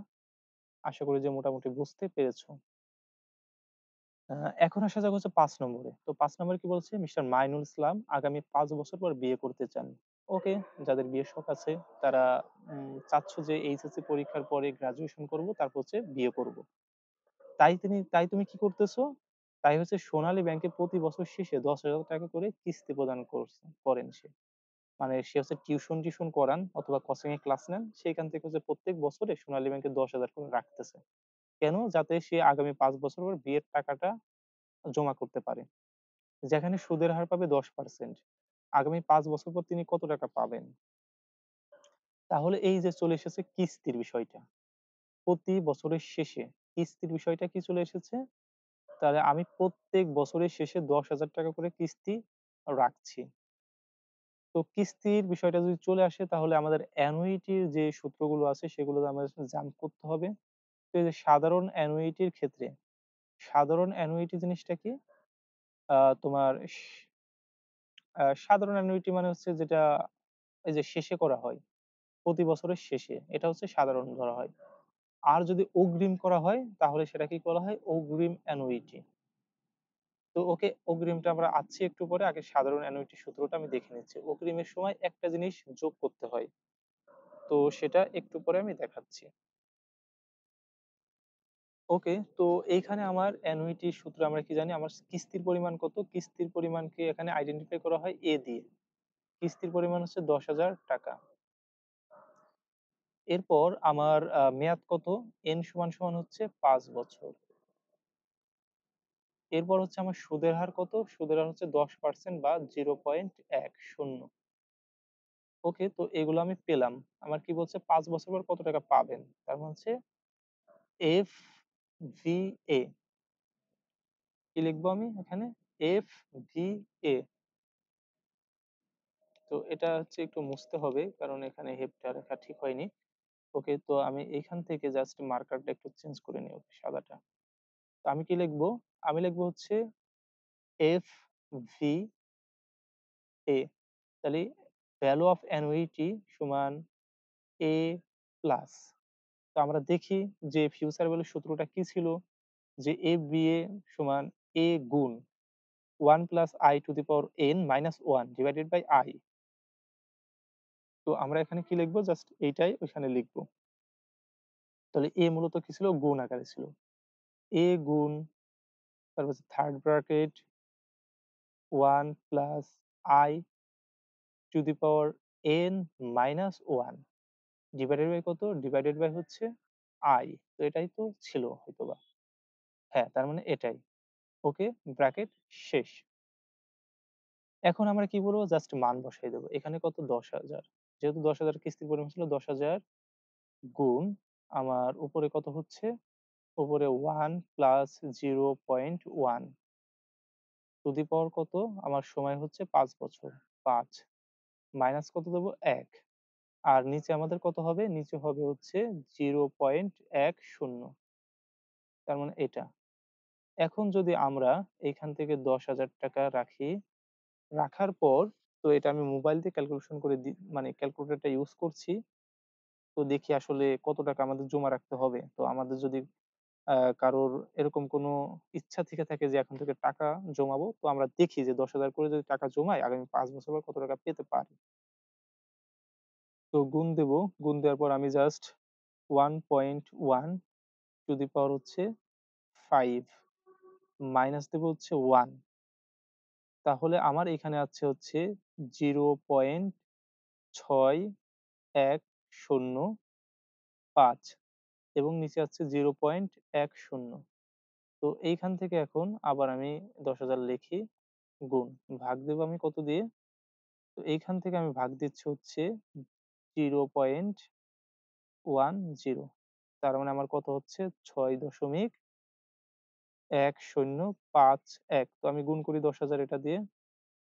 আশা করি যে মোটামুটি বুঝতে পেরেছো। আ এখন আসা যাক হচ্ছে ৫ নম্বরে। তো ৫ নম্বরে কি বলছে? মিস্টার মাইনুল ইসলাম আগামী ৫ বছর পর বিয়ে করতে চান। ওকে, যাদের বিয়ের শখ আছে তারা চাচ্ছ যে এইচএসসি পরীক্ষার পরে গ্র্যাজুয়েশন করব, তারপর হচ্ছে বিয়ে করব। তাই তুমি কি করতেছো? তাই হচ্ছে সোনালী ব্যাংকে প্রতি বছর শেষে ৳১০,০০০ করে কিস্তি প্রদান করেন সে। মানে সে হচ্ছে টিউশন করান অথবা কোচিং এ ক্লাস নেন। সেখান থেকে হচ্ছে প্রত্যেক বছরে সোনালী ব্যাংকে ১০,০০০ করে রাখতেছে। কেন? যাতে সে আগামী ৫ বছর পর বিয়ের টাকাটা জমা করতে পারে। যেখানে সুদের হার পাবে 10%। আগামী ৫ বছর পর তিনি কত টাকা পাবেন? তাহলে এই যে চলে এসেছে কিস্তির বিষয়টা। প্রতি বছরের শেষে কিস্তির বিষয়টা কি চলে এসেছে? তাহলে আমি প্রত্যেক বছরের শেষে ৳১০,০০০ করে কিস্তি রাখছি। তো কিস্তির বিষয়টা যদি চলে আসে তাহলে আমাদের অ্যানুইটির যে সূত্রগুলো আছে সেগুলো আমাদের জাম্প করতে হবে। তো এই যে সাধারণ অ্যানুইটির ক্ষেত্রে, সাধারণ অ্যানুইটি জিনিসটা কি? তোমার সাধারণ অ্যানুইটি মানে হচ্ছে যেটা এই যে শেষে করা হয়, প্রতি বছরের শেষে। এটা হচ্ছে সাধারণ ধরা হয়। আর যদি অগ্রিম করা হয় তাহলে সেটাকে কি বলা হয়? অগ্রিম অ্যানুইটি। তো ওকে, অগ্রিমটা আমরা আসছি একটু পরে। আগে সাধারণ অ্যানুইটির সূত্রটা আমি দেখে নিচ্ছি। অগ্রিমের সময় একটা জিনিস যোগ করতে হয়। তো সেটা একটু পরে আমি দেখাচ্ছি। ওকে, তো এইখানে আমার অ্যানুইটির সূত্র আমরা কি জানি? আমার কিস্তির পরিমাণ কত? কিস্তির পরিমাণকে এখানে আইডেন্টিফাই করা হয় A দিয়ে। কিস্তির পরিমাণ হচ্ছে ৳১০,০০০। এরপর আমার মেয়াদ কত? N সমান হচ্ছে ৫ বছর। এরপর হচ্ছে আমার সুদের হার কত? সুদের হার হচ্ছে ১০% বা 0.10। ওকে, তো এগুলো আমি পেলাম। আমার কি বলছে ৫ বছর পর কত টাকা পাবেন? তার মানে হচ্ছে FVA কি লিখবো আমি এখানে? FVA। তো এটা হচ্ছে একটু মুছতে হবে কারণ এখানে হেফটা লেখা ঠিক হয়নি। ওকে, তো আমি এইখান থেকে জাস্ট মার্কারটা একটু চেঞ্জ করে নিই, ওকে, সাদাটা। তো আমি কি লিখবো? আমি লিখবো হচ্ছে FVA। তাহলে ভ্যালু অফ অ্যানুইটি সমান A প্লাস। তো আমরা দেখি যে ফিউচার ভ্যালুর সূত্রটা কি ছিল? যে FVA সমান A গুণ 1 plus I to the power n minus 1 divided by I। তো আমরা এখানে কি লিখবো? জাস্ট এইটাই ওইখানে লিখবো। তাহলে A মূলত কি ছিল? গুণ আকারে ছিল। A গুণ, তারপর হচ্ছে third bracket 1 plus I to the power n minus 1 divided by কত? ডিভাইডেড বাই হচ্ছে I। তো এটাই তো ছিল হয়তোবা। হ্যাঁ, তার মানে এটাই। ওকে, ব্র্যাকেট শেষ। এখন আমরা কি করব? জাস্ট মান বসাই দেব। এখানে কত? ১০,০০০। যেহেতু ১০,০০০ কিস্তির পরিমাণ ছিল ১০,০০০ গুণ আমার উপরে কত হচ্ছে? উপরে 1 প্লাস 0.1 টু দি পাওয়ার কত? আমার সময় হচ্ছে ৫ বছর। ৫ মাইনাস কত দেব? ১। আর নিচে আমাদের কত হবে? নিচে হবে হচ্ছে 0.10। তার মানে এটা। এখন যদি আমরা এখান থেকে ৳১০,০০০ রাখি, রাখার পর তো এটা আমি মোবাইল দিয়ে ক্যালকুলেশন করে মানে ক্যালকুলেটরটা ইউজ করছি। তো দেখি আসলে কত টাকা আমাদের জমা রাখতে হবে। তো আমাদের যদি কারোর এরকম কোনো ইচ্ছা থেকে থাকে যে এখন থেকে টাকা জমাবো, তো আমরা দেখি যে ১০,০০০ করে যদি টাকা জমাই আগামী ৫ বছর পর কত টাকা পেতে পারি। তো গুণ দেব। গুণ দেওয়ার পর আমি জাস্ট 1.1 টু দি পাওয়ার হচ্ছে 5 মাইনাস দেব হচ্ছে 1। তাহলে আমার এখানে আছে হচ্ছে 0.6105 এবং নিচে আছে 0.10। তো এইখান থেকে এখন আবার আমি ১০,০০০ লিখি, গুণ। ভাগ দেব আমি কত দিয়ে? তো এইখান থেকে আমি ভাগ দিচ্ছি হচ্ছে 0.10। তার মানে আমার কত হচ্ছে? ৬.১০৫১। তো আমি গুণ করি ১০,০০০ এটা দিয়ে।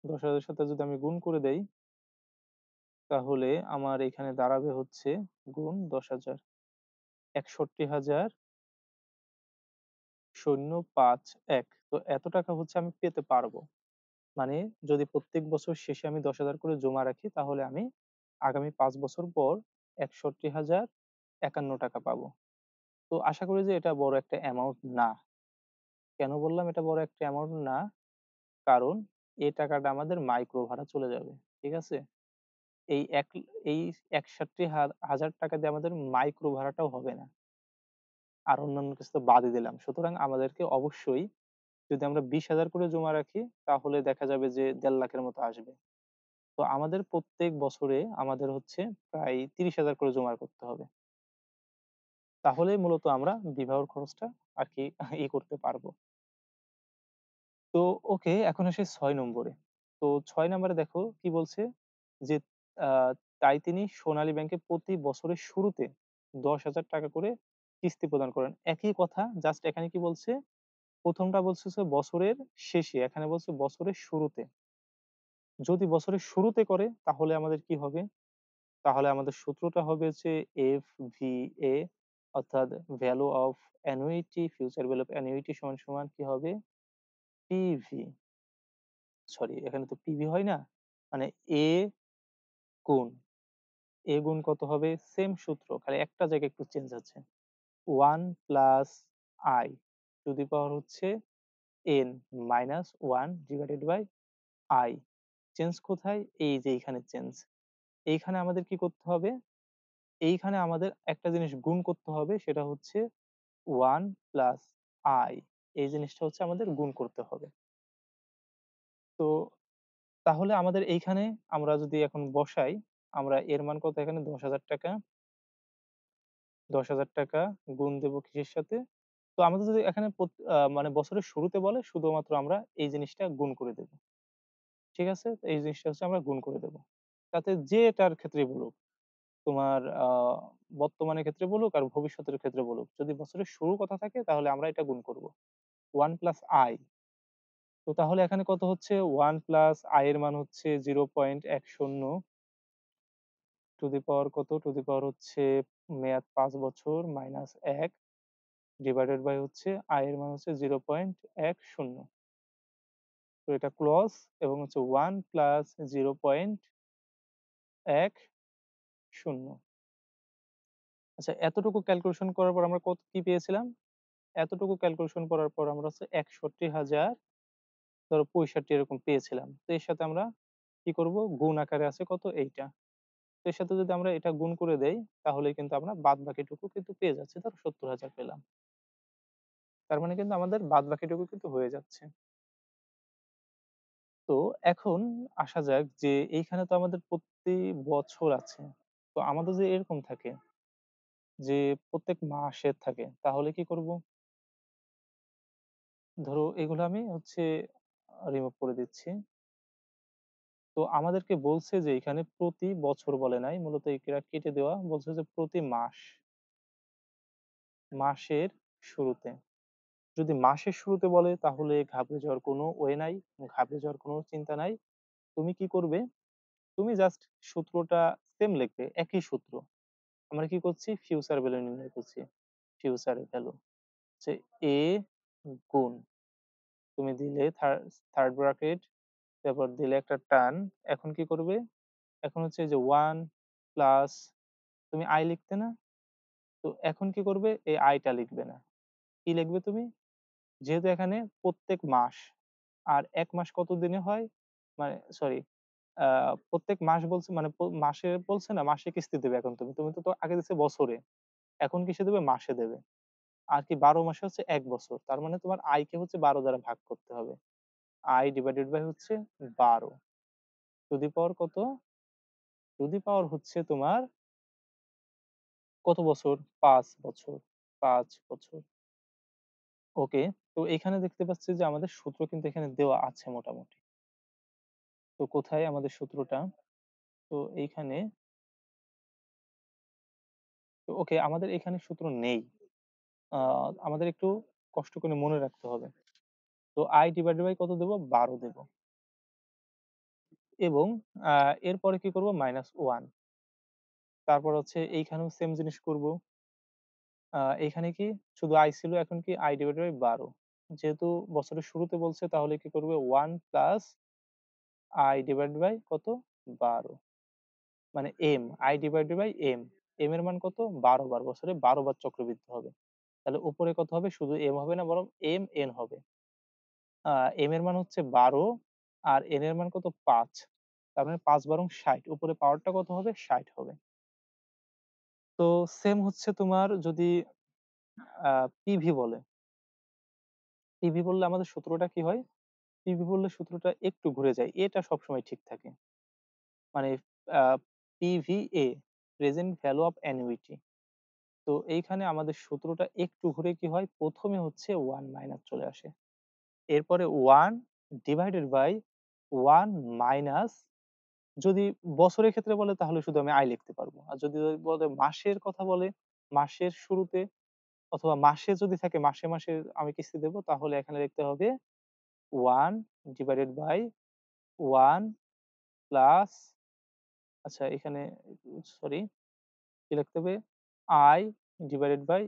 ১০,০০০ এর সাথে যদি আমি গুণ করে দেই তাহলে আমার এখানে দাঁড়াবে হচ্ছে গুণ ১০,০০০ ৬১,০০০,০৫১। তো এত টাকা হচ্ছে আমি পেতে পারবো। মানে যদি প্রত্যেক বছর শেষে আমি ১০,০০০ করে জমা রাখি তাহলে আমি আগামী ৫ বছর পর ৳৬১,০৫১ পাবো। তো আশা করি যে এটা বড় একটা অ্যামাউন্ট না। কেন বললাম এটা বড় একটা অ্যামাউন্ট না? কারণ এই টাকাটা আমাদের মাইক্রো ভাড়া চলে যাবে। ঠিক আছে? এই এক এই ৬১,০০০ দিয়ে আমাদের মাইক্রো ভাড়াটাও হবে না। আর অন্যান্য কিছু তো বাদই দিলাম। সুতরাং আমাদেরকে অবশ্যই যদি আমরা ২০,০০০ করে জমা রাখি তাহলে দেখা যাবে যে ১.৫ লাখের মতো আসবে। তো আমাদের প্রত্যেক বছরে আমাদের হচ্ছে প্রায় ৩০,০০০ করে জমা করতে হবে। তাহলেই মূলত আমরা বিবাহর খরচটা আরকি করতে পারবো। তো ওকে, এখন আসি ৬ নম্বরে। তো ৬ নাম্বারে দেখো কি বলছে যে আ তাই তিনি সোনালী ব্যাংকে প্রতি বছরের শুরুতে ৳১০,০০০ করে কিস্তি প্রদান করেন। একই কথা, জাস্ট এখানে কি বলছে, ১ম টা বলছে হচ্ছে বছরের শেষে, এখানে বলছে বছরের শুরুতে। যদি বছরের শুরুতে করে তাহলে আমাদের কি হবে? তাহলে আমাদের সূত্রটা হবে হচ্ছে FVA, অর্থাৎ value of annuity, future value of annuity সমান, সমান কি হবে? পিভি, সরি এখানে তো পিভি হয় না। মানে A গুণ, A গুণ কত হবে? সেম সূত্র, খালি একটা জায়গায় একটু চেঞ্জ আছে। 1 plus I to the power হচ্ছে n minus 1 divided by I। Change কোথায়? এই যে এইখানে চেঞ্জ। এইখানে আমাদের কি করতে হবে? এইখানে আমাদের একটা জিনিস গুণ করতে হবে, সেটা হচ্ছে 1 প্লাস I। এই জিনিসটা হচ্ছে আমাদের গুণ করতে হবে। তো তাহলে আমাদের এইখানে আমরা যদি এখন বসাই, আমরা এর মান কত এখানে? ৳১০,০০০। ৳১০,০০০ গুণ দেব কিসের সাথে? তো আমাদের যদি এখানে মানে বছরের শুরুতে বলে, শুধুমাত্র আমরা এই জিনিসটা গুণ করে দেব। ঠিক আছে? তো এই জিনিসটা হচ্ছে আমরা গুণ করে দেব। তাতে যেটার ক্ষেত্রেই বলুক, তোমার বর্তমানের ক্ষেত্রে বলুক আর ভবিষ্যতের ক্ষেত্রে বলুক, যদি বছরের শুরুর কথা থাকে তাহলে আমরা এটা গুণ করব। 1 প্লাস I। তো তাহলে এখানে কত হচ্ছে? 1 প্লাস I এর মান হচ্ছে 0.10 টু দি পাওয়ার কত? টু দি পাওয়ার হচ্ছে মেয়াদ ৫ বছর মাইনাস ১ ডিভাইডেড বাই হচ্ছে I এর মান হচ্ছে 0.10। তো এটা ক্লজ এবং হচ্ছে 1 প্লাস 0.10। আচ্ছা, এতটুকু ক্যালকুলেশন করার পর আমরা কি পেয়েছিলাম? এতটুকু ক্যালকুলেশন করার পর আমরা হচ্ছে ৬১,০০০ ধরো ৬৫ এরকম পেয়েছিলাম। তো এর সাথে আমরা কি করব? গুণ আকারে আছে কত? এইটা। তো এর সাথে যদি আমরা এটা গুণ করে দেই, তাহলেই কিন্তু আমরা বাদবাকিটুকু কিন্তু পেয়ে যাচ্ছি। ধরো ৭০,০০০ পেলাম। তার মানে কিন্তু আমাদের বাদবাকিটুকু কিন্তু হয়ে যাচ্ছে। তো এখন আসা যাক যে এইখানে তো আমাদের প্রতি বছর আছে। তো আমাদের যদি এরকম থাকে যে প্রত্যেক মাসের থাকে, তাহলে কি করব? ধরো এগুলো আমি হচ্ছে রিমুভ করে দিচ্ছি। তো আমাদেরকে বলছে যে এখানে প্রতি বছর বলে নাই। মূলত এরা কেটে দেওয়া। বলছে যে প্রতি মাস, মাসের শুরুতে। যদি মাসের শুরুতে বলে তাহলে ঘাবড়ে যাওয়ার কোনো ওয়ে নাই, ঘাবড়ে যাওয়ার কোনো চিন্তা নাই। তুমি কি করবে? তুমি জাস্ট সূত্রটা সেম লিখবে, একই সূত্র। আমরা কি করছি? ফিউচার ভ্যালু নির্ণয় করছি। ফিউচার ভ্যালু হচ্ছে A গুণ, তুমি দিলে থার্ড ব্র্যাকেট, তারপর দিলে একটা টান। এখন কি করবে? এখন হচ্ছে এই যে 1 প্লাস, তুমি I লিখতে না? তো এখন কি করবে? এই I টা লিখবে না। কি লিখবে তুমি? যেহেতু এখানে প্রত্যেক মাস, আর ১ মাস কত দিনে হয়? মানে সরি, আ প্রত্যেক মাস বলছে, মানে মাসে বলছে না, মাসে কিস্তি দেবে এখন তুমি। তুমি তো আগে দিছে বছরে। এখন কিসে দেবে? মাসে দেবে। আর কি ১২ মাসে হচ্ছে ১ বছর। তার মানে তোমার I কে হচ্ছে ১২ দ্বারা ভাগ করতে হবে। I ডিভাইডেড বাই হচ্ছে ১২ টু দি পাওয়ার কত? টু দি পাওয়ার হচ্ছে তোমার কত বছর? ৫ বছর। ৫ বছর। ওকে। তো এখানে দেখতে পাচ্ছি যে আমাদের সূত্র কিন্তু এখানে দেওয়া আছে মোটামুটি। তো কোথায় আমাদের সূত্রটা? তো এইখানে, তো ওকে, আমাদের এখানে সূত্র নেই। আ আমাদের একটু কষ্ট করে মনে রাখতে হবে। তো I ডিভাইডেড বাই কত দেব? ১২ দেব। এবং আ এরপরে কি করব? -1। তারপর হচ্ছে এইখানেও সেম জিনিস করব। এইখানে কি শুধু I ছিল, এখন কি I ডিভাইডেড বাই ১২। যেহেতু বছরের শুরুতে বলছে তাহলে কি করবে? 1 প্লাস I ডিভাইডেড বাই কত? ১২। মানে M, I divided by M। M এর মান কত? ১২ বার, বছরে ১২ বার চক্রবৃদ্ধি হবে। তাহলে উপরে কত হবে? শুধু M হবে না, বরং MN হবে। আ M এর মান হচ্ছে ১২ আর N এর মান কত? ৫। তার মানে ৫ বারং ৬০। উপরে পাওয়ারটা কত হবে? ৬০ হবে। তো সেম হচ্ছে তোমার যদি আ পিভি বলে। পিভি বললে আমাদের সূত্রটা কি হয়? পিভি বললে সূত্রটা একটু ঘুরে যায়। এটা সবসময় ঠিক থাকে। মানে আ PVA, present value of annuity. তো এইখানে আমাদের সূত্রটা একটু ঘুরে কি হয়? ১ম এ হচ্ছে 1 মাইনাস চলে আসে। এরপরে 1 ডিভাইডেড বাই 1 মাইনাস, যদি বছরের ক্ষেত্রে বলে তাহলে শুধু আমি i লিখতে পারবো। আর যদি বলে মাসের কথা বলে, মাসের শুরুতে অথবা মাসে যদি থাকে মাসে, মাসে আমি কিস্তি দেব, তাহলে এখানে লিখতে হবে 1 ডিভাইডেড বাই 1 প্লাস, আচ্ছা এখানে সরি, কি লিখতে হবে? i divided by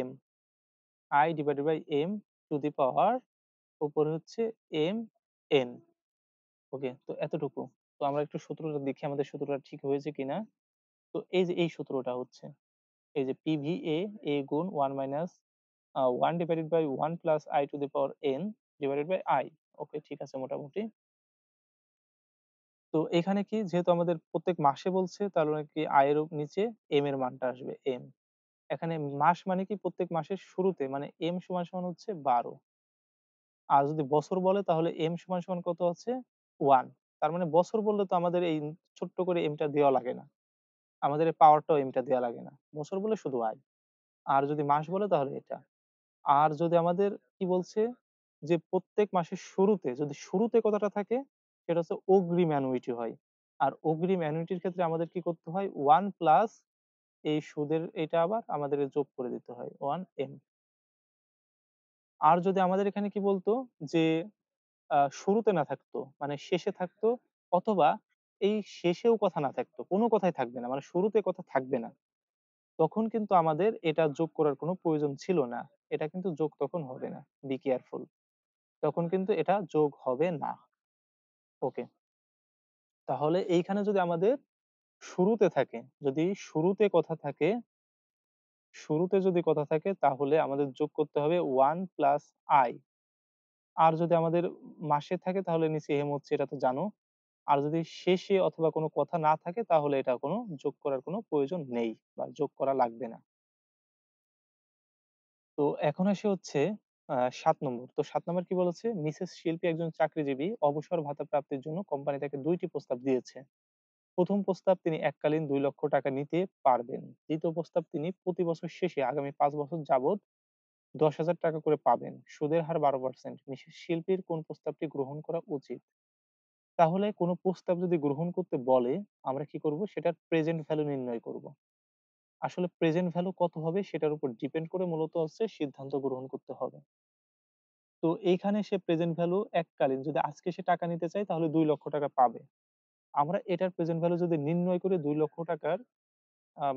m, i divided by m to the power, উপরে হচ্ছে m n। ওকে, তো এতটুকু। তো আমরা একটু সূত্রটা দেখি আমাদের সূত্রটা ঠিক হয়েছে কিনা। তো এই যে এই সূত্রটা হচ্ছে, এই যে PVA, a গুণ 1 minus 1 divided by 1 plus i to the power n divided by i। Okay, ঠিক আছে মোটামুটি। তো এখানে কি, যেহেতু আমাদের প্রত্যেক মাসে বলছে, তাহলে কি i এর নিচে m এর মানটা আসবে m। এখানে মাস মানে কি প্রত্যেক মাসের শুরুতে, মানে m সমান সমান হচ্ছে 12। আর যদি বছর বলে তাহলে m সমান সমান কত আছে? 1। তার মানে বছর বললে তো আমাদের এই ছোট্ট করে m টা দেওয়া লাগে না। আমাদের এই পাওয়ারটাও m টা দেওয়া লাগে না। বছর বলে শুধু i। আর যদি মাস বলে তাহলে এটা। আর যদি আমাদের কি বলছে, যে প্রত্যেক মাসের শুরুতে, যদি শুরুতে কথাটা থাকে, সেটা হচ্ছে অগ্রিম অ্যানুইটি হয়। আর অগ্রিম অ্যানুইটির ক্ষেত্রে আমাদের কি করতে হয়? 1 প্লাস এই সুদের এটা আবার আমাদের যোগ করে দিতে হয় 1m। আর যদি আমাদের এখানে কি বলতো, যে শুরুতে না থাকতো, মানে শেষে থাকতো, অথবা এই শেষেও কথা না থাকতো, কোনো কথাই থাকবে না, মানে শুরুতে কথা থাকবে না, তখন কিন্তু আমাদের এটা যোগ করার কোনো প্রয়োজন ছিল না। এটা কিন্তু যোগ তখন হবে না। Be careful. তখন কিন্তু এটা যোগ হবে না। ওকে। তাহলে এইখানে যদি আমাদের শুরুতে থাকে, যদি শুরুতে কথা থাকে, শুরুতে যদি কথা থাকে তাহলে আমাদের যোগ করতে হবে 1 প্লাস i। আর যদি আমাদের মাসে থাকে তাহলে নিচে m হচ্ছে, এটা তো জানো। আর যদি শেষে অথবা কোনো কথা না থাকে তাহলে এটা কোনো যোগ করার কোনো প্রয়োজন নেই বা যোগ করা লাগবে না। তো এখন আসি হচ্ছে ৭ নম্বর। তো ৭ নম্বর কি বলেছে? মিসেস শিল্পী একজন চাকরিজীবী। অবসর ভাতা প্রাপ্তির জন্য কোম্পানি তাকে ২ টি প্রস্তাব দিয়েছে। ১ম প্রস্তাব, তিনি এককালীন ৳২,০০,০০০ নিতে পারবেন। ২য় প্রস্তাব, তিনি প্রতি বছর শেষে আগামী ৫ বছর যাবৎ ৳১০,০০০ করে পাবেন। সুদের হার ১২%। মিসেস শিল্পীর কোন প্রস্তাবটি গ্রহণ করা উচিত? তাহলে কোন প্রস্তাব যদি গ্রহণ করতে বলে, আমরা কি করব? সেটার প্রেজেন্ট ভ্যালু নির্ণয় করব। আসলে প্রেজেন্ট ভ্যালু কত হবে সেটার উপর ডিপেন্ড করে মূলত হচ্ছে সিদ্ধান্ত গ্রহণ করতে হবে। তো এইখানে সে প্রেজেন্ট ভ্যালু এককালীন, যদি আজকে সে টাকা নিতে চায় তাহলে ৳২,০০,০০০ পাবে। আমরা এটার প্রেজেন্ট ভ্যালু যদি নির্ণয় করে ৳২,০০,০০০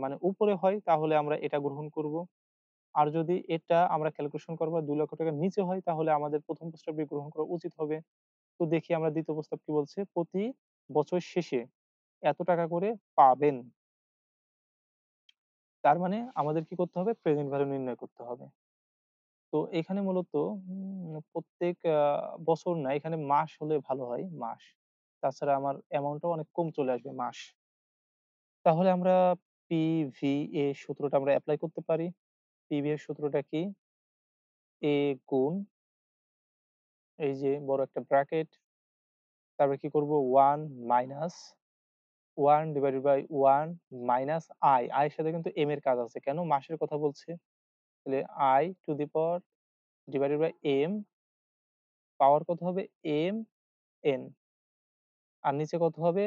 মানে উপরে হয় তাহলে আমরা এটা গ্রহণ করব। আর যদি এটা আমরা ক্যালকুলেশন করব ৳২,০০,০০০ নিচে হয় তাহলে আমাদের ১ম প্রস্তাবটি গ্রহণ করা উচিত হবে। তো দেখি আমরা ২য় প্রস্তাব কি বলছে? প্রতি বছর শেষে এত টাকা করে পাবেন। তার মানে আমাদের কি করতে হবে? প্রেজেন্ট ভ্যালু নির্ণয় করতে হবে। তো এখানে মূলত প্রত্যেক বছর না, এখানে মাস হলে ভালো হয়, মাস। তাছাড়া আমার অ্যামাউন্টটাও অনেক কম চলে আসবে মাস। তাহলে আমরা PVA সূত্রটা আমরা এপ্লাই করতে পারি। PVA সূত্রটা কি? A গুণ, এই যে বড় একটা ব্র্যাকেট, তারপরে কি করব? 1 minus 1 divided by 1 minus i। i এর সাথে কিন্তু m এর কাজ আছে। কেন? মাসের কথা বলছে। তাহলে i to the power divided by m, power কত হবে? m n। আর নিচে কত হবে?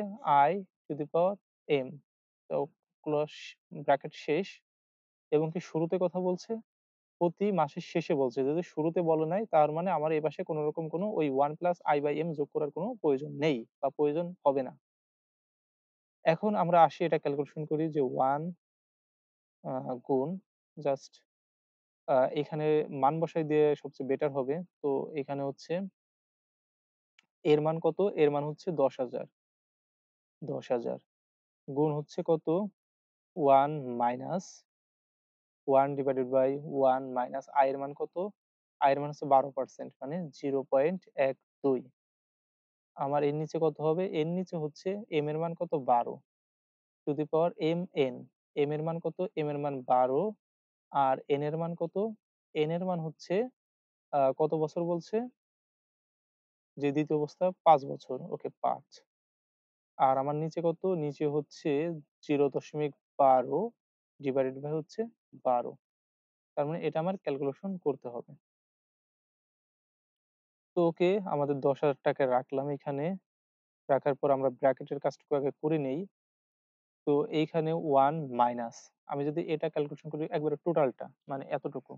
i to the power m। তো ক্লোজ ব্র্যাকেট শেষ। এবং কি শুরুতে কথা বলছে? প্রতি মাসের শেষে বলছে। যদি শুরুতে বলে নাই তার মানে আমার এই পাশে কোন রকম কোন ওই 1 প্লাস i/m যোগ করার কোন প্রয়োজন নেই বা প্রয়োজন হবে না। এখন আমরা আসি এটা ক্যালকুলেশন করি যে 1 গুণ, জাস্ট এখানে মান বসাই দিয়ে সবচেয়ে বেটার হবে। তো এখানে হচ্ছে এর মান কত? এর মান হচ্ছে ১০,০০০। ১০,০০০ গুণ হচ্ছে কত? 1 minus 1 divided by 1 minus i এর মান কত? i এর মান হচ্ছে 12%, মানে 0.12। আমার এর নিচে কত হবে? এর নিচে হচ্ছে m এর মান কত? ১২ two the power mn। m এর মান কত? m এর মান ১২। আর n এর মান কত? n এর মান হচ্ছে কত বছর বলছে? যে ২য় প্রস্তাব ৫ বছর। ওকে, ৫। আর আমার নিচে কত? নিচে হচ্ছে 0.12 ডিভাইডেড বাই হচ্ছে ১২। তার মানে এটা আমার ক্যালকুলেশন করতে হবে। তো ওকে, আমাদের ৳১০,০০০ রাখলাম এখানে। রাখার পর আমরা ব্র্যাকেটের কাজটুকু আগে করে নেই। তো এইখানে 1 মাইনাস আমি যদি এটা ক্যালকুলেশন করি একবারে টোটালটা মানে এতটুকু।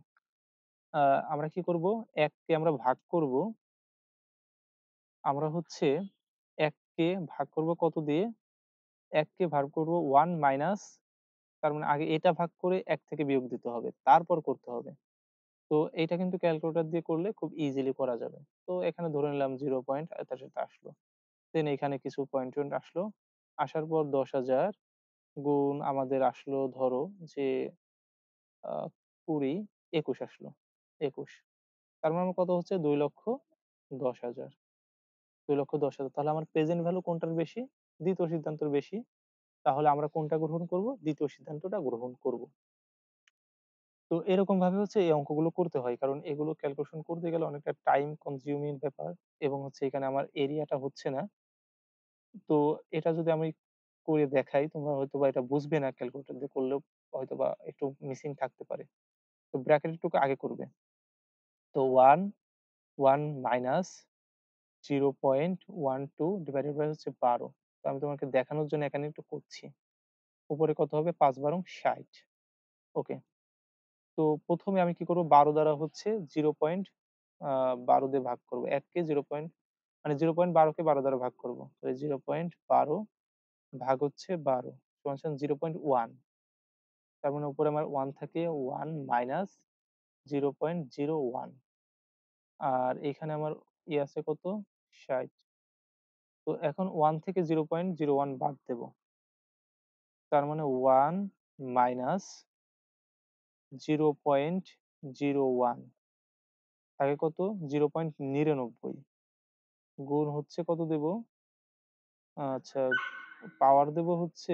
আ আমরা কি করব? ১ কে আমরা ভাগ করব। আমরা হচ্ছে ১ কে ভাগ করব কত দিয়ে? ১ কে ভাগ করব 1 মাইনাস তার মানে আগে এটা ভাগ করে ১ থেকে বিয়োগ দিতে হবে। তারপর করতে হবে। তো এইটা কিন্তু ক্যালকুলেটর দিয়ে করলে খুব ইজিলি করা যাবে। তো এখানে ধরে নিলাম 0 পয়েন্ট তার সাথে আসলো। দেন এখানে কিছু পয়েন্ট-টয়েন্ট আসলো। আসার পর ১০,০০০ গুণ আমাদের আসলো ধরো যে আ ২০, ২১ আসলো। ২১ তার মানে আমার কত হচ্ছে ২,১০,০০০ ২,১০,০০০ তাহলে আমার প্রেজেন্ট ভ্যালু কোনটার বেশি? ২য় সিদ্ধান্তের বেশি। তাহলে আমরা কোনটা গ্রহণ করব? ২য় সিদ্ধান্তটা গ্রহণ করব। তো এরকমভাবে হচ্ছে এই অঙ্কগুলো করতে হয়। কারণ এগুলো ক্যালকুলেশন করতে গেলে অনেকটা টাইম কনজিউমিং ব্যাপার এবং হচ্ছে এখানে আমার এরিয়াটা হচ্ছে না। তো এটা যদি আমি করে দেখাই তোমরা হয়তোবা এটা বুঝবে না ক্যালকুলেটর দিয়ে করলেও হয়তোবা একটু মিসিং থাকতে পারে। তো ব্র্যাকেটের টুকু আগে করবে। তো 1, 1 মাইনাস 0.12 ডিভাইডেড বাই হচ্ছে ১২। তো আমি তোমাকে দেখানোর জন্য এখানে একটু করছি। উপরে কত হবে? ৫-১২ ৬০ ওকে। তো ১ম এ আমি কি করব? ১২ দ্বারা হচ্ছে ০.১২ দিয়ে ভাগ করব। ১ কে 0 পয়েন্ট মানে 0.১২ কে ১২ দ্বারা ভাগ করব। তাহলে 0.১২ ভাগ হচ্ছে ১২ সমান 0.1 তার মানে উপরে আমার 1 থাকে 1 মাইনাস 0.01 আর এখানে আমার আছে কত? ৬০ তো এখন 1 থেকে 0.01 বাদ দেব। তার মানে 1 মাইনাস 0.01 থাকে কত? 0.99 গুণ হচ্ছে কত দেব? আচ্ছা পাওয়ার দেব হচ্ছে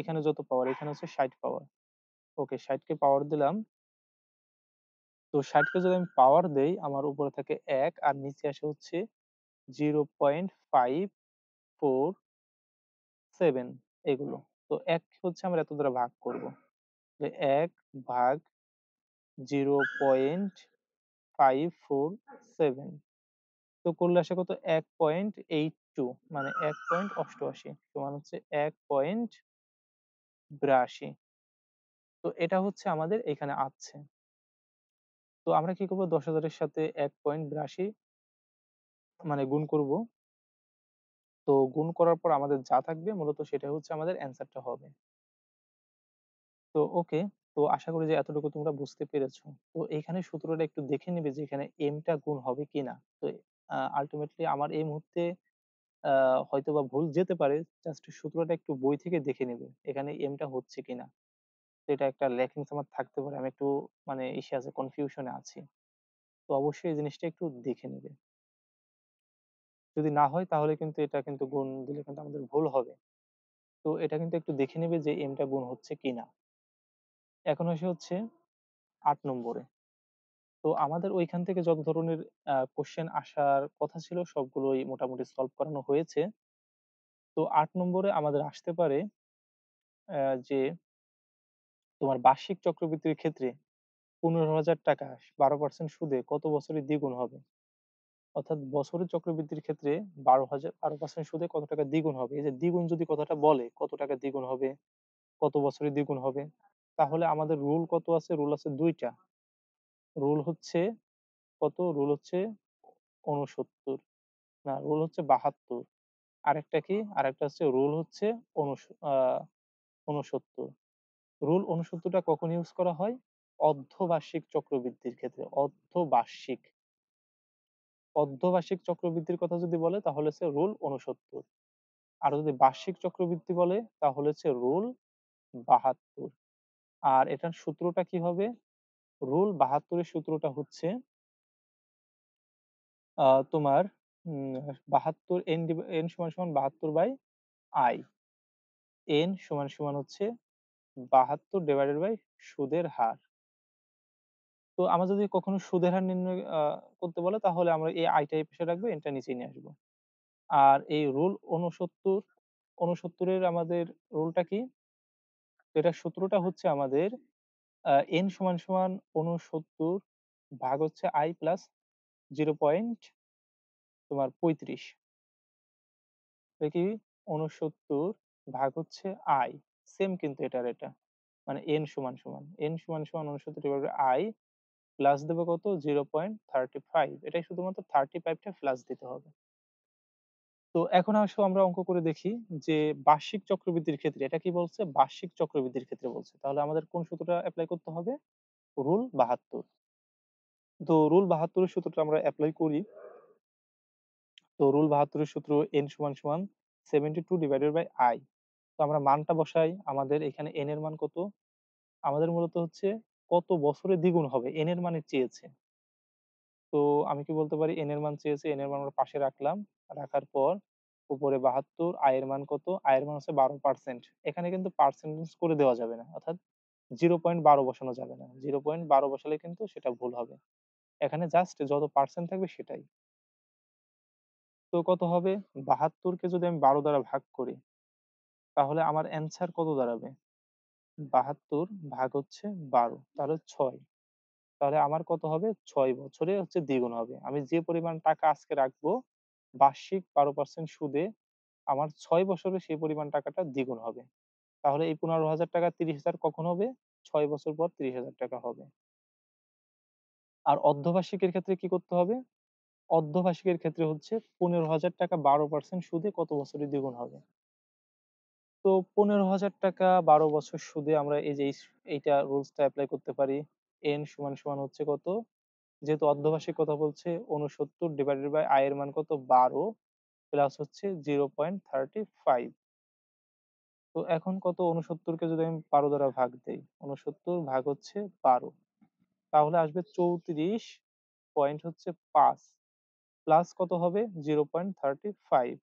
এখানে যত পাওয়ার এখানে হচ্ছে ৬০ পাওয়ার। ওকে ৬০ কে পাওয়ার দিলাম। তো ৬০ কে যদি আমি পাওয়ার দেই আমার উপরে থাকে ১ আর নিচে আসে হচ্ছে 0.547 এগুলো। তো ১ হচ্ছে আমরা এত দ্বারা ভাগ করব। যে ১ ভাগ 0.547 তো করলে আসে কত? ১.82 মানে ১.৮৮ সমান হচ্ছে ১.৮২ তো এটা হচ্ছে আমাদের এখানে আছে। তো আমরা কি করব ১০,০০০ এর সাথে ১.৮২ মানে গুণ করব। তো গুণ করার পর আমাদের যা থাকবে মূলত সেটাই হচ্ছে আমাদের অ্যান্সারটা হবে। তো ওকে। তো আশা করি যে এতটুকু তোমরা বুঝতে পেরেছো। তো এইখানে সূত্রটা একটু দেখে নিবে যে এখানে m টা গুণ হবে কিনা। তো আল্টিমেটলি আমার এই মুহূর্তে আ হয়তোবা ভুল যেতে পারে। জাস্ট সূত্রটা একটু বই থেকে দেখে নিবে। এখানে m টা হচ্ছে কিনা। তো এটা একটা ল্যাকিংস আমার থাকতে পারে। আমি একটু মানে ইসে আছে কনফিউশন এ আছি। তো অবশ্যই এই জিনিসটা একটু দেখে নিবে। যদি না হয় তাহলে কিন্তু এটা কিন্তু গুণ দিলে কিন্তু আমাদের ভুল হবে। তো এটা কিন্তু একটু দেখে নিবে যে m টা গুণ হচ্ছে কিনা। এখন আসি হচ্ছে ৮ নম্বরে। তো আমাদের ঐখান থেকে যত ধরনের কোয়েশ্চেন আসার কথা ছিল সবগুলোই মোটামুটি সলভ করানো হয়েছে। তো ৮ নম্বরে আমাদের আসতে পারে যে তোমার বার্ষিক চক্রবৃদ্ধির ক্ষেত্রে ৳১৫,০০০ 12% সুদে কত বছরে দ্বিগুণ হবে? অর্থাৎ বছরের চক্রবৃদ্ধির ক্ষেত্রে ১২% সুদে কত টাকা দ্বিগুণ হবে? এই যে দ্বিগুণ যদি কথাটা বলে, কত টাকা দ্বিগুণ হবে, কত বছরে দ্বিগুণ হবে? তাহলে আমাদের রুল কত আছে? রুল আছে ২ টা। রুল হচ্ছে কত? রুল হচ্ছে ৬৯ না রুল হচ্ছে ৭২ আরেকটা কি? আরেকটা হচ্ছে রুল হচ্ছে অনুস আ ৬৯ রুল ৬৯ টা কখন ইউজ করা হয়? অর্ধবার্ষিক চক্রবৃদ্ধির ক্ষেত্রে। অর্ধবার্ষিক চক্রবৃদ্ধির কথা যদি বলে তাহলে হচ্ছে রুল ৬৯ আর যদি বার্ষিক চক্রবৃদ্ধি বলে তাহলে হচ্ছে রুল ৭২ আর এটার সূত্রটা কি হবে? রুল ৭২ এর সূত্রটা হচ্ছে তোমার ৭২ n সমান, সমান ৭২/i n সমান, সমান হচ্ছে ৭২ ডিভাইডেড বাই সুদের হার। তো আমরা যদি কখনো সুদের হার নির্ণয় করতে বলে তাহলে আমরা এই i টা এই পাশে রাখবো, n টা নিচে নিয়ে আসবো। আর এই রুল ৬৯ এর আমাদের রুলটা কি? এটার সূত্রটা হচ্ছে আমাদের n সমান, সমান ৬৯ ভাগ হচ্ছে i প্লাস 0 পয়েন্ট তোমার ৩৫ এটা কি ৬৯ ভাগ হচ্ছে i, সেম কিন্তু এটার এটা। মানে n সমান ৬৯ / i প্লাস দেব কত? 0.35, এটাই শুধুমাত্র 35 টা প্লাস দিতে হবে। তো এখন আসো আমরা অঙ্ক করে দেখি যে বার্ষিক চক্রবৃদ্ধির ক্ষেত্রে এটা কি বলছে? বার্ষিক চক্রবৃদ্ধির ক্ষেত্রে বলছে। তাহলে আমাদের কোন সূত্রটা এপ্লাই করতে হবে? রুল ৭২। তো রুল ৭২ এর সূত্রটা আমরা এপ্লাই করি। তো রুল ৭২ এর সূত্র n = 72/i। তো আমরা মানটা বসাই। আমাদের এখানে n এর মান কত? আমাদের মূলত হচ্ছে কত বছরে দ্বিগুণ হবে n এর মানে চেয়েছে। তো আমি কি বলতে পারি n এর মান চেয়েছে, n এর মান আমরা পাশে রাখলাম। রাখার পর উপরে ৭২, i এর মান কত? i এর মান হচ্ছে ১২%। এখানে কিন্তু পার্সেন্টেজ করে দেওয়া যাবে না। অর্থাৎ 0.১২ বসানো যাবে না। 0.১২ বসালে কিন্তু সেটা ভুল হবে। এখানে জাস্ট যত পার্সেন্ট থাকবে সেটাই। তো কত হবে? ৭২ কে যদি আমি ১২ দ্বারা ভাগ করি, তাহলে আমার অ্যান্সার কত দাঁড়াবে? ৭২ ভাগ হচ্ছে ১২, তাহলে ৬। তাহলে আমার কত হবে? ৬ বছরে হচ্ছে দ্বিগুণ হবে। আমি যে পরিমাণ টাকা আজকে রাখবো, বার্ষিক ১২% সুদে আমার ৬ বছরে সেই পরিমাণ টাকাটা দ্বিগুণ হবে। তাহলে এই ৳১৫,০০০ ৳৩০,০০০ কখন হবে? ৬ বছর পর ৳৩০,০০০ হবে। আর অর্ধবার্ষিকের ক্ষেত্রে কি করতে হবে? অর্ধবার্ষিকের ক্ষেত্রে হচ্ছে ৳১৫,০০০ ১২% সুদে কত বছরে দ্বিগুণ হবে? তো ৳১৫,০০০ ১২ বছর সুদে আমরা এই যে এইটা রুলসটা এপ্লাই করতে পারি। n হচ্ছে কত? যেহেতু অর্ধবার্ষিক কথা বলছে ৬৯/i এর মান কত? ১২ প্লাস হচ্ছে 0.35। তো এখন কত? ৬৯ কে যদি আমি ১২ দ্বারা ভাগ দেই, ৬৯ ভাগ হচ্ছে ১২, তাহলে আসবে ৩৪.৫ প্লাস কত হবে? 0.35।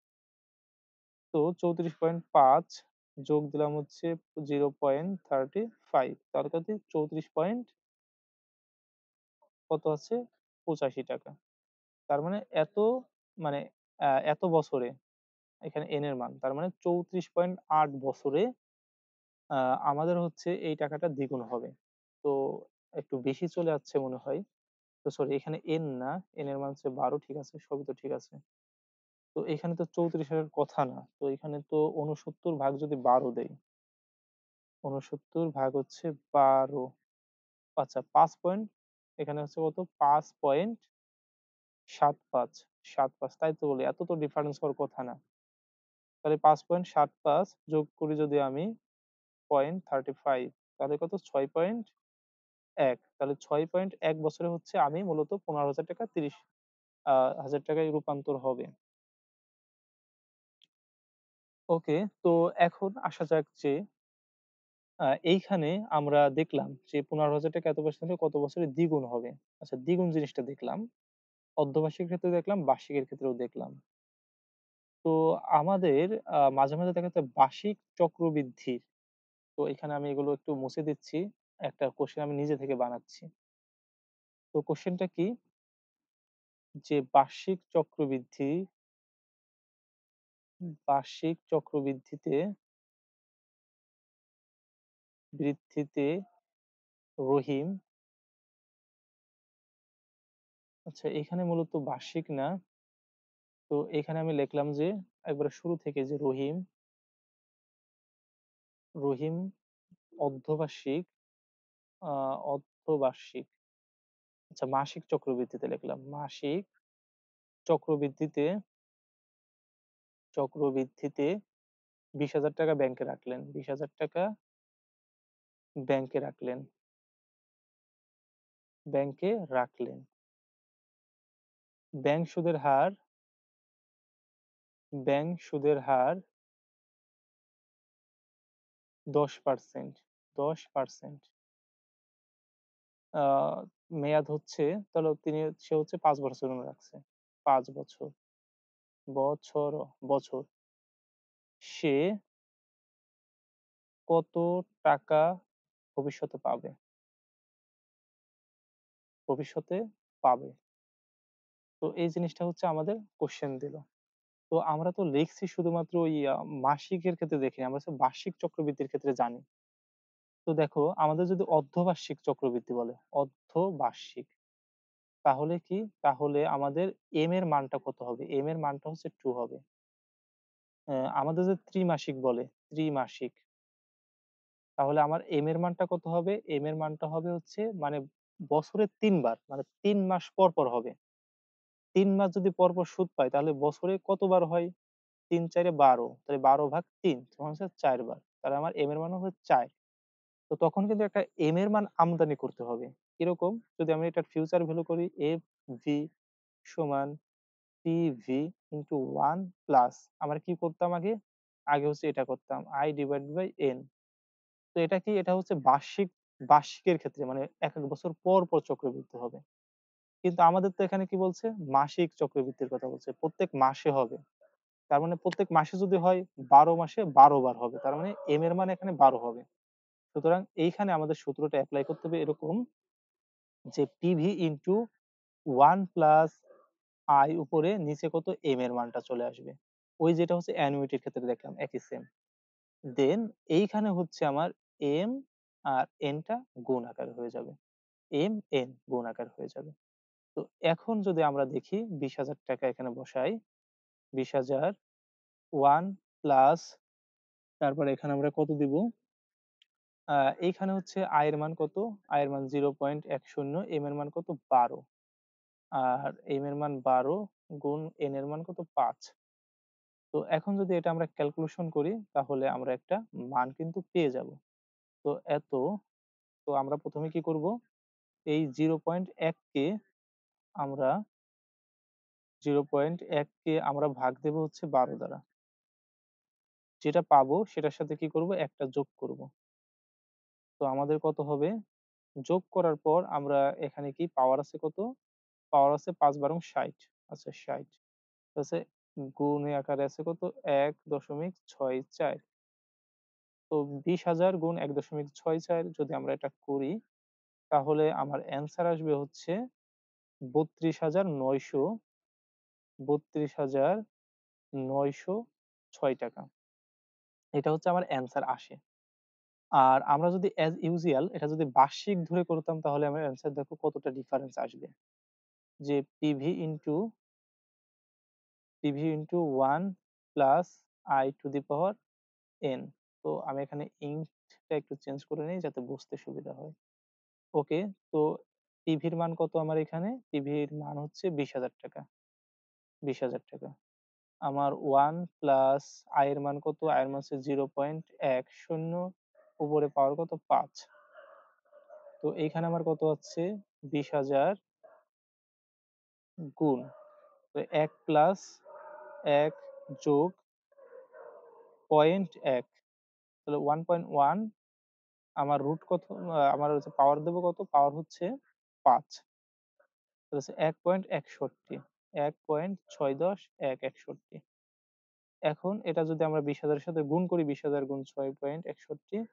তো ৩৪.৫ যোগ দিলাম হচ্ছে 0.35, তাহলে কত? ৩৪ পয়েন্ট কত আছে? ৳৮৫। তার মানে এত, মানে এত বছরে এখানে n এর মান। তার মানে ৩৪.৮ বছরে আ আমাদের হচ্ছে এই টাকাটা দ্বিগুণ হবে। তো একটু বেশি চলে যাচ্ছে মনে হয়। তো সরি, এখানে n না, n এর মান হচ্ছে ১২, ঠিক আছে, সবই তো ঠিক আছে। তো এখানে তো ৩৪ এর কথা না। তো এখানে তো ৬৯ ভাগ যদি ১২ দেই, ৬৯ ভাগ হচ্ছে ১২, আচ্ছা ৫ পয়েন্ট, এখানে হচ্ছে কত? ৫.75, তাই তো বলি, এত তো ডিফারেন্স হওয়ার কথা না। তাহলে ৫.৭৫ যোগ করি যদি আমি 0.35, তাহলে কত? ৬.১। তাহলে ৬.১ বছরে হচ্ছে আমি মূলত ৳১৫,০০০ হাজার টাকায় রূপান্তর হবে। ওকে, তো এখন আসা যাক যে এইখানে আমরা দেখলাম যে ৳১৫,০০০ এত বছর হলে কত বছরে দ্বিগুণ হবে। আচ্ছা, দ্বিগুণ জিনিসটা দেখলাম। অর্ধবার্ষিক ক্ষেত্রে দেখলাম, বার্ষিকের ক্ষেত্রেও দেখলাম। তো আমাদের মাঝে মাঝে দেখা যাচ্ছে বার্ষিক চক্রবৃদ্ধির, তো এখানে আমি এগুলো একটু মুছে দিচ্ছি। একটা কোয়েশ্চেন আমি নিজে থেকে বানাচ্ছি। তো কোয়েশ্চেনটা কি? যে বার্ষিক চক্রবৃদ্ধিতে বৃদ্ধিতে রহিম, আচ্ছা এখানে মূলত বার্ষিক না। তো এখানে আমি লিখলাম যে একবারে শুরু থেকে যে রহিম অর্ধবার্ষিক, আ অর্ধবার্ষিক, আচ্ছা মাসিক চক্রবৃদ্ধিতে লিখলাম। মাসিক চক্রবৃদ্ধিতে চক্রবৃদ্ধিতে ৳২০,০০০ ব্যাংকে রাখলেন। ৳২০,০০০ ব্যাংকে রাখলেন, ব্যাংকে রাখলেন। ব্যাংক সুদের হার ব্যাংক সুদের হার ১০%, ১০%। আ মেয়াদ হচ্ছে, তাহলে সে হচ্ছে ৫ বছরের জন্য রাখছে। ৫ বছর, বছর, বছর। সে কত টাকা ভবিষ্যতে পাবে? ভবিষ্যতে পাবে। তো এই জিনিসটা হচ্ছে আমাদের কোয়েশ্চেন দিল। তো আমরা তো লিখছি শুধুমাত্র ওই মাসিকের ক্ষেত্রে দেখিনি। আমরা হচ্ছে বার্ষিক চক্রবৃদ্ধির ক্ষেত্রে জানি। তো দেখো আমাদের যদি অর্ধবার্ষিক চক্রবৃদ্ধি বলে, অর্ধবার্ষিক, তাহলে কি? তাহলে আমাদের m এর মানটা কত হবে? m এর মানটা হচ্ছে 2 হবে। আমাদের যে ত্রিমাসিক বলে, ত্রিমাসিক, তাহলে আমার m এর মানটা কত হবে? m এর মানটা হবে হচ্ছে মানে বছরে ৩ বার, মানে ৩ মাস পর, পর হবে। ৩ মাস যদি পর, পর সুদ পাই তাহলে বছরে কতবার হয়? ৩ ৪ এ ১২, তাহলে ১২/৩ সমান হচ্ছে ৪ বার। তাহলে আমার m এর মান হবে ৪। তো তখন কিন্তু একটা m এর মান আমদানি করতে হবে। কিরকম? যদি আমি এটার ফিউচার ভ্যালু করি FV সমান PV ইনটু 1 প্লাস আমরা কি করতাম আগে? আগে হচ্ছে এটা করতাম I ডিভাইডেড বাই N। তো এটা কি? এটা হচ্ছে বার্ষিকের ক্ষেত্রে মানে ১ বছর পর, পর চক্রবৃদ্ধি হবে। কিন্তু আমাদের তো এখানে কি বলছে? মাসিক চক্রবৃদ্ধির কথা বলছে। প্রত্যেক মাসে হবে। তার মানে প্রত্যেক মাসে যদি হয় ১২ মাসে ১২ বার হবে। তার মানে m এর মান এখানে ১২ হবে। সুতরাং এইখানে আমাদের সূত্রটা এপ্লাই করতে হবে এরকম যে PV ইনটু 1 প্লাস I উপরে নিচে কত m এর মানটা চলে আসবে। ওই যেটা হচ্ছে অ্যানুইটির ক্ষেত্রে দেখলাম একই সেম। দেন এইখানে হচ্ছে আমার m আর n টা গুণ আকারে হয়ে যাবে। m n গুণ আকার হয়ে যাবে। তো এখন যদি আমরা দেখি ৳২০,০০০ এখানে বসাই। ২০,০০০ 1 প্লাস তারপরে এখানে আমরা কত দিব? আ এইখানে হচ্ছে I এর মান কত? I এর মান 0.10, m এর মান কত? ১২। আর m এর মান ১২ গুণ n এর মান কত? ৫। তো এখন যদি এটা আমরা ক্যালকুলেশন করি তাহলে আমরা একটা মান কিন্তু পেয়ে যাব। তো এত তো আমরা ১ম এ কি করব? এই 0.1 কে আমরা 0.1 কে আমরা ভাগ দেব হচ্ছে ১২ দ্বারা। যেটা পাবো সেটার সাথে কি করব? ১ টা যোগ করব। তো আমাদের কত হবে? যোগ করার পর আমরা এখানে কি পাওয়ার আছে কত? পাওয়ার আছে ৫ বারং ৬০। আচ্ছা ৬০ আছে গুণে আকারে আছে কত? ১.৬৪। তো ২০,০০০ গুণ ১.৬৪ যদি আমরা এটা করি তাহলে আমার অ্যান্সার আসবে হচ্ছে ৩২,৯০৬ টাকা। এটা হচ্ছে আমার অ্যান্সার আসে। আর আমরা যদি as usual এটা যদি বার্ষিক ধরে করতাম তাহলে আমার অ্যান্সার দেখো কতটা ডিফারেন্স আসবে। যে PV into 1 plus I to the power n। তো আমি এখানে ইন্টটা একটু চেঞ্জ করে নেই যাতে বুঝতে সুবিধা হয়। ওকে, তো পিভির মান কত আমার এখানে? পিভির মান হচ্ছে ৳২০,০০০। ৳২০,০০০। আমার 1 প্লাস I এর মান কত? I এর মান হচ্ছে 0.10 উপরে পাওয়ার কত? ৫। তো এইখানে আমার কত হচ্ছে? ২০,০০০ গুণ ১ প্লাস ১ যোগ ০.১ তাহলে 1.1 আমার রুট কত? আমার হচ্ছে পাওয়ার দেব কত? পাওয়ার হচ্ছে ৫। তাহলে হচ্ছে ১.৬১ ১.৬১ এখন এটা যদি আমরা ২০,০০০ এর সাথে গুণ করি ২০,০০০ গুণ ৬.৬১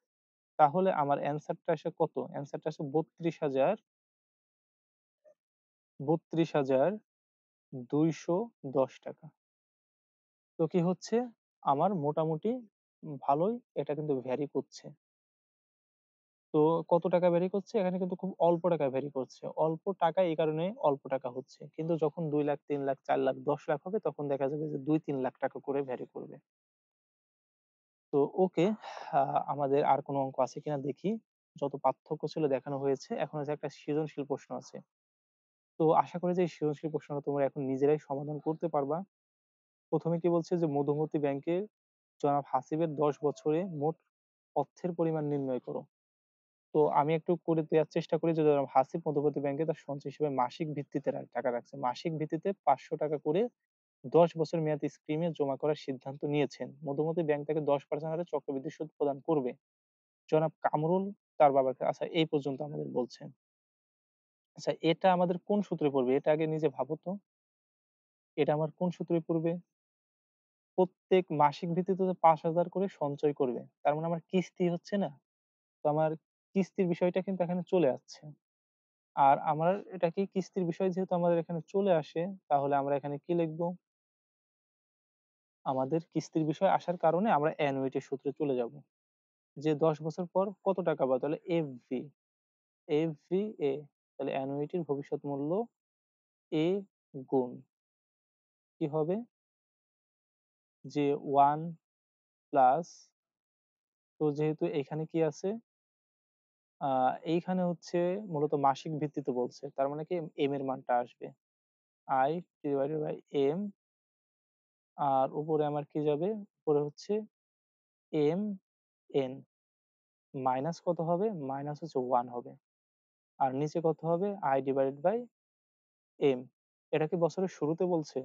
তাহলে আমার অ্যান্সারটা আসে কত? অ্যান্সারটা আসে ৩২,২১০ টাকা। তো কি হচ্ছে? আমার মোটামুটি ভালোই এটা কিন্তু ভ্যারি করছে। তো কত টাকা ভ্যারি করছে? এখানে কিন্তু খুব অল্প টাকা ভ্যারি করছে। অল্প টাকা এই কারণে অল্প টাকা হচ্ছে। কিন্তু যখন ২,০০,০০০, ৩,০০,০০০, ৪,০০,০০০, ১০,০০,০০০ হবে তখন দেখা যাবে যে ২-৩ লাখ টাকা করে ভ্যারি করবে। তো ওকে, আ আমাদের আর কোনো অঙ্ক আছে কিনা দেখি। যত পার্থক্য ছিল দেখানো হয়েছে। এখন হচ্ছে একটা সৃজনশীল প্রশ্ন আছে। তো আশা করি যে এই সৃজনশীল প্রশ্নটা তোমরা এখন নিজেরাই সমাধান করতে পারবা। ১ম এ কি বলছে যে মধুমতি ব্যাংকের জনাব হাসিবের ১০ বছরে মোট অর্থের পরিমাণ নির্ণয় করো। তো আমি একটু করে দেয়ার চেষ্টা করি যে জনাব হাসিব মধ্যবর্তী ব্যাংকে তার সঞ্চয় হিসেবে মাসিক ভিত্তিতে টাকা রাখছে। মাসিক ভিত্তিতে ৳৫০০ করে ১০ বছর মেয়াদী স্কিমে জমা করার সিদ্ধান্ত নিয়েছেন। মধুমতি ব্যাংক তাকে ১০% হারে চক্রবৃদ্ধি সুদ প্রদান করবে। জনাব কামরুল তার বাবাকে আচ্ছা এই পর্যন্ত আমাদের বলছে। আচ্ছা এটা আমাদের কোন সূত্রে পড়বে? এটা আগে নিজে ভাবো তো। এটা আমার কোন সূত্রে পড়বে? প্রত্যেক মাসিক ভিত্তিতে তো ৫,০০০ করে সঞ্চয় করবে। তার মানে আমার কিস্তি হচ্ছে না? তো আমার কিস্তির বিষয়টা কিন্তু এখানে চলে আসছে। আর আমার এটা কি কিস্তির বিষয় যেহেতু আমাদের এখানে চলে আসে, তাহলে আমরা এখানে কি লিখব? আমাদের কিস্তির বিষয় আসার কারণে আমরা অ্যানুইটি সূত্রে চলে যাব। যে ১০ বছর পর কত টাকা পাবো? তাহলে এফভি, এফভিএ তাহলে অ্যানুইটির ভবিষ্যৎ মূল্য এ গুণ কি হবে? যে 1 প্লাস, তো যেহেতু এখানে কি আছে? আ এইখানে হচ্ছে মূলত মাসিক ভিত্তিতে বলছে। তার মানে কি m এর মানটা আসবে। i ডিভাইডেড বাই m, আর উপরে আমার কি যাবে? উপরে হচ্ছে mn, মাইনাস কত হবে? মাইনাস হচ্ছে 1 হবে। আর নিচে কত হবে? i divided by m। এটা কি বছরের শুরুতে বলছে?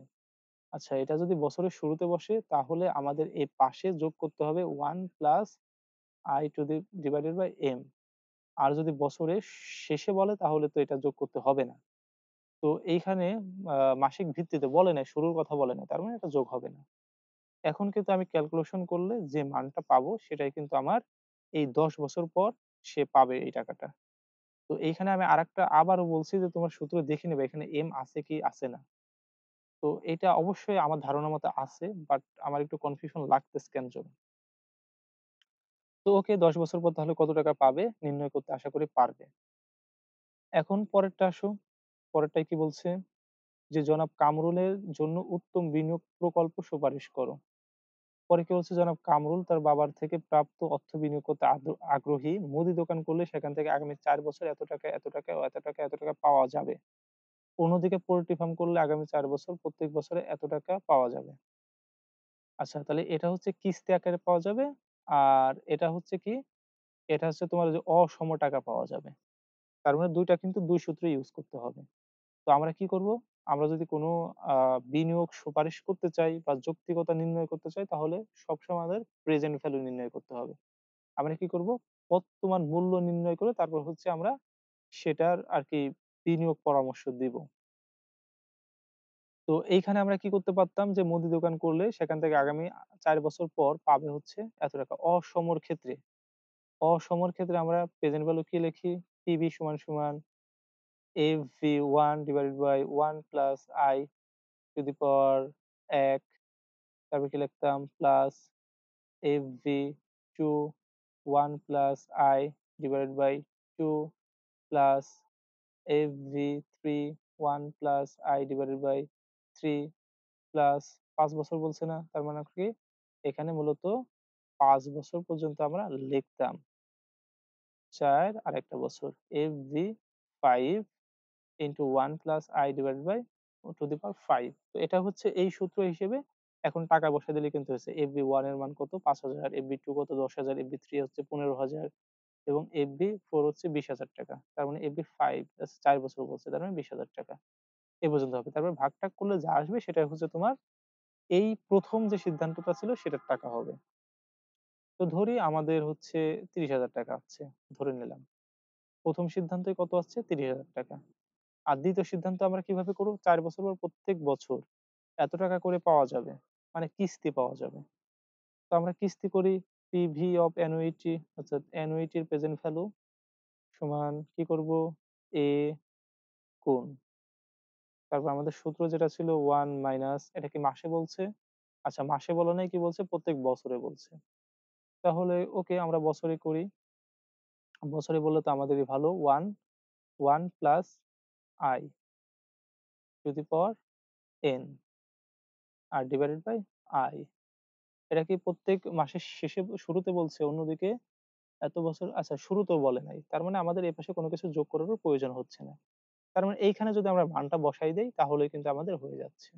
আচ্ছা, এটা যদি বছরের শুরুতে বসে তাহলে আমাদের এই পাশে যোগ করতে হবে 1 plus i to the divided by m। আর যদি বছরের শেষে বলে তাহলে তো এটা যোগ করতে হবে না। তো এইখানে মাসিক ভিত্তিতে বলে নাই, শুরুর কথা বলে নাই। তার মানে এটা যোগ হবে না। এখন কিন্তু আমি ক্যালকুলেশন করলে যে মানটা পাবো সেটাই কিন্তু আমার এই ১০ বছর পর সে পাবে এই টাকাটা। তো এইখানে আমি আরেকটা আবারও বলছি যে তোমার সূত্র দেখে নিবা এখানে m আছে কি আছে না। তো এটা অবশ্যই আমার ধারণা মতো আছে। বাট আমার একটু কনফিউশন লাগতেছে কেন জানি। তো ওকে ১০ বছর পর তাহলে কত টাকা পাবে নির্ণয় করতে আশা করি পারবে। এখন পরেরটা আসো। পরেরটায় কি বলছে? যে জনাব কামরুলের জন্য উত্তম বিনিয়োগ প্রকল্প সুপারিশ করো। পরে কি বলছে? জনাব কামরুল তার বাবার থেকে প্রাপ্ত অর্থ বিনিয়োগ করতে আগ্রহী। মুদি দোকান করলে সেখান থেকে আগামী ৪ বছর এত টাকা, এত টাকা ও এত টাকা, এত টাকা পাওয়া যাবে। অন্যদিকে পোল্ট্রি ফার্ম করলে আগামী ৪ বছর প্রত্যেক বছরে এত টাকা পাওয়া যাবে। আচ্ছা, তাহলে এটা হচ্ছে কিস্তি আকারে পাওয়া যাবে। আর এটা হচ্ছে কি? এটা হচ্ছে তোমার ওই যে অসম টাকা পাওয়া যাবে। তার মানে ২ টা কিন্তু ২ সূত্র ইউজ করতে হবে। তো আমরা কি করব? আমরা যদি কোনো আ বিনিয়োগ সুপারিশ করতে চাই বা যৌক্তিকতা নির্ণয় করতে চাই তাহলে সবসময় আমাদের প্রেজেন্ট ভ্যালু নির্ণয় করতে হবে। আমরা কি করব? বর্তমান মূল্য নির্ণয় করে তারপর হচ্ছে আমরা সেটার আরকি বিনিয়োগ পরামর্শ দিব। তো এইখানে আমরা কি করতে পারতাম যে মুদি দোকান করলে সেখান থেকে আগামী ৪ বছর পর পাবে হচ্ছে এত টাকা। অসমর ক্ষেত্রে আমরা প্রেজেন্ট ভ্যালু কি লিখি? পিভি সমান, সমান FV1 divided by 1 plus I to the power ১, তারপর কি লিখতাম? Plus FV2 1 plus I divided by 2 plus FV3 1 plus I divided by 3 plus ৫ বছর বলছে না? তার মানে কি? এখানে মূলত ৫ বছর পর্যন্ত আমরা লিখতাম। ৪ আরেকটা বছর FV5 into 1 plus I divided by to the power 5। তো এটা হচ্ছে এই সূত্র হিসেবে এখন টাকা বসায় দিলে কিন্তু হয়েছে। FB1 এর মান কত? ৫,০০০, FB2 কত? ১০,০০০, FB3 হচ্ছে ১৫,০০০ এবং FB4 হচ্ছে ৳২০,০০০। তার মানে FB5 জাস্ট ৪ বছর বলছে। তার মানে ৳২০,০০০। এ পর্যন্ত হবে। তারপর ভাগ-টাগ করলে যা আসবে সেটা হচ্ছে তোমার এই ১ম যে সিদ্ধান্তটা ছিল সেটার টাকা হবে। তো ধরি আমাদের হচ্ছে ৳৩০,০০০ আছে। ধরে নিলাম। ১ম সিদ্ধান্তে কত আসছে? ৳৩০,০০০। আর ২য় সিদ্ধান্ত আমরা কিভাবে করব? ৪ বছর পর প্রত্যেক বছর এত টাকা করে পাওয়া যাবে। মানে কিস্তি পাওয়া যাবে। তো আমরা কিস্তি করি পিভি অফ অ্যানুইটি অর্থাৎ অ্যানুইটির প্রেজেন্ট ভ্যালু সমান কি করব? A গুণ, তারপর আমাদের সূত্র যেটা ছিল 1 মাইনাস, এটা কি মাসে বলছে? আচ্ছা, মাসে বলে নাই, কি বলছে? প্রত্যেক বছরে বলছে। তাহলে ওকে আমরা বছরে করি। বছরে বললে তো আমাদেরই ভালো। 1 plus I to the power n আর ডিভাইডেড বাই I। এটা কি প্রত্যেক মাসের শেষে শুরুতে বলছে, অন্যদিকে এত বছর, আচ্ছা শুরুতেও বলে নাই। তার মানে আমাদের এপাশে কোনো কিছু যোগ করারও প্রয়োজন হচ্ছে না। তার মানে এইখানে যদি আমরা মানটা বসাই দেই তাহলেই কিন্তু আমাদের হয়ে যাচ্ছে।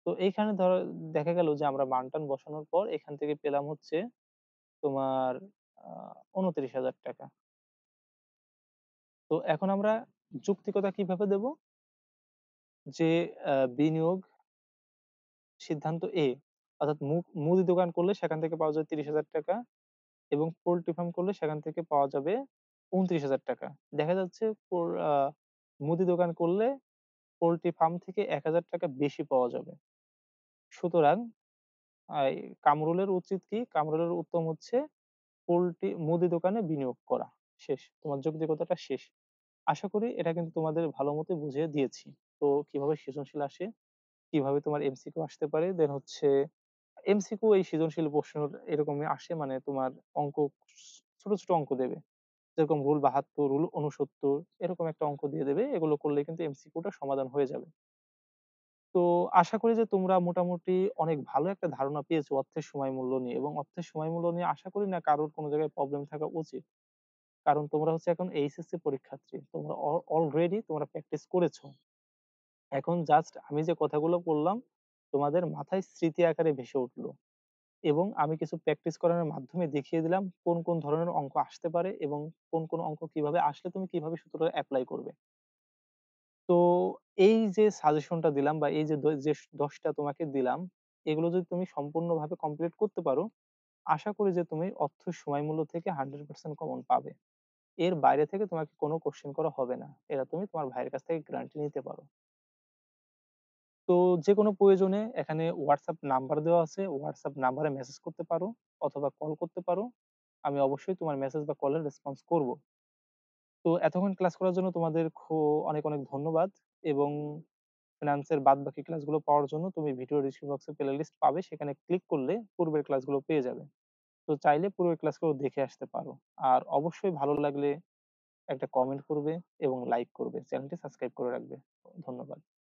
তো এইখানে ধরো দেখা গেল যে আমরা মান-টান বসানোর পর এখান থেকে পেলাম হচ্ছে তোমার আ ৳২৯,০০০। তো এখন আমরা যৌক্তিকতা কিভাবে দেব? যে বিনিয়োগ সিদ্ধান্ত A অর্থাৎ মুদি দোকান করলে সেখান থেকে পাওয়া যায় ৳৩০,০০০ এবং পোল্ট্রি ফার্ম করলে সেখান থেকে পাওয়া যাবে ৳২৯,০০০। দেখা যাচ্ছে আ মুদি দোকান করলে পোল্ট্রি ফার্ম থেকে ৳১,০০০ বেশি পাওয়া যাবে। সুতরাং কামরুলের উচিত কি? কামরুলের উত্তম হচ্ছে মুদি দোকানে বিনিয়োগ করা। শেষ। তোমার যৌক্তিকতাটা শেষ। আশা করি এটা কিন্তু তোমাদের ভালো মতোই বুঝিয়ে দিয়েছি। তো কিভাবে সৃজনশীল আসে, কিভাবে তোমার এমসিকিউ আসতে পারে, দেন হচ্ছে এমসিকিউ এই সৃজনশীল প্রশ্ন এরকমই আসে, মানে তোমার অঙ্ক ছোট, ছোট অঙ্ক দেবে। যেরকম রুল ৭২, রুল ৬৯ এরকম একটা অঙ্ক দিয়ে দেবে। এগুলো করলে কিন্তু এমসিকিউটা সমাধান হয়ে যাবে। তো আশা করি যে তোমরা মোটামুটি অনেক ভালো একটা ধারণা পেয়েছো অর্থের সময় মূল্য নিয়ে, এবং অর্থের সময় মূল্য নিয়ে আশা করি না কারোর কোনো জায়গায় প্রবলেম থাকা উচিত। কারণ তোমরা হচ্ছে এখন এইচএসসি পরীক্ষার্থী। তোমরা অলরেডি তোমরা প্র্যাকটিস করেছো। এখন জাস্ট আমি যে কথাগুলো বললাম, তোমাদের মাথায় স্মৃতি আকারে ভেসে উঠলো, এবং আমি কিছু প্র্যাকটিস করানোর মাধ্যমে দেখিয়ে দিলাম কোন, কোন ধরনের অঙ্ক আসতে পারে, এবং কোন, কোন অঙ্ক কিভাবে আসলে তুমি কিভাবে সূত্রটা এপ্লাই করবে। তো এই যে সাজেশনটা দিলাম, বা এই যে ১০ টা তোমাকে দিলাম, এগুলো যদি তুমি সম্পূর্ণভাবে কমপ্লিট করতে পারো, আশা করি যে তুমি অর্থের সময় মূল্য থেকে 100% কমন পাবে। এর বাইরে থেকে তোমাকে কোনো কোয়েশ্চেন করা হবে না। এটা তুমি তোমার ভাইয়ের কাছ থেকে গ্যারান্টি নিতে পারো। তো যেকোনো প্রয়োজনে এখানে WhatsApp নাম্বার দেওয়া আছে। WhatsApp নাম্বারে মেসেজ করতে পারো অথবা কল করতে পারো। আমি অবশ্যই তোমার মেসেজ বা কলের রেসপন্স করব। তো এতক্ষণ ক্লাস করার জন্য তোমাদের অনেক, অনেক ধন্যবাদ, এবং ফিন্যান্স এর বাদবাকি ক্লাসগুলো পাওয়ার জন্য তুমি ভিডিও ডেসক্রিপশন বক্সে প্লেলিস্ট পাবে। সেখানে ক্লিক করলে পূর্বের ক্লাসগুলো পেয়ে যাবে। তো চাইলে পূর্বের ক্লাসগুলো দেখে আসতে পারো। আর অবশ্যই ভালো লাগলে একটা কমেন্ট করবে এবং লাইক করবে। চ্যানেলটি সাবস্ক্রাইব করে রাখবে। ধন্যবাদ।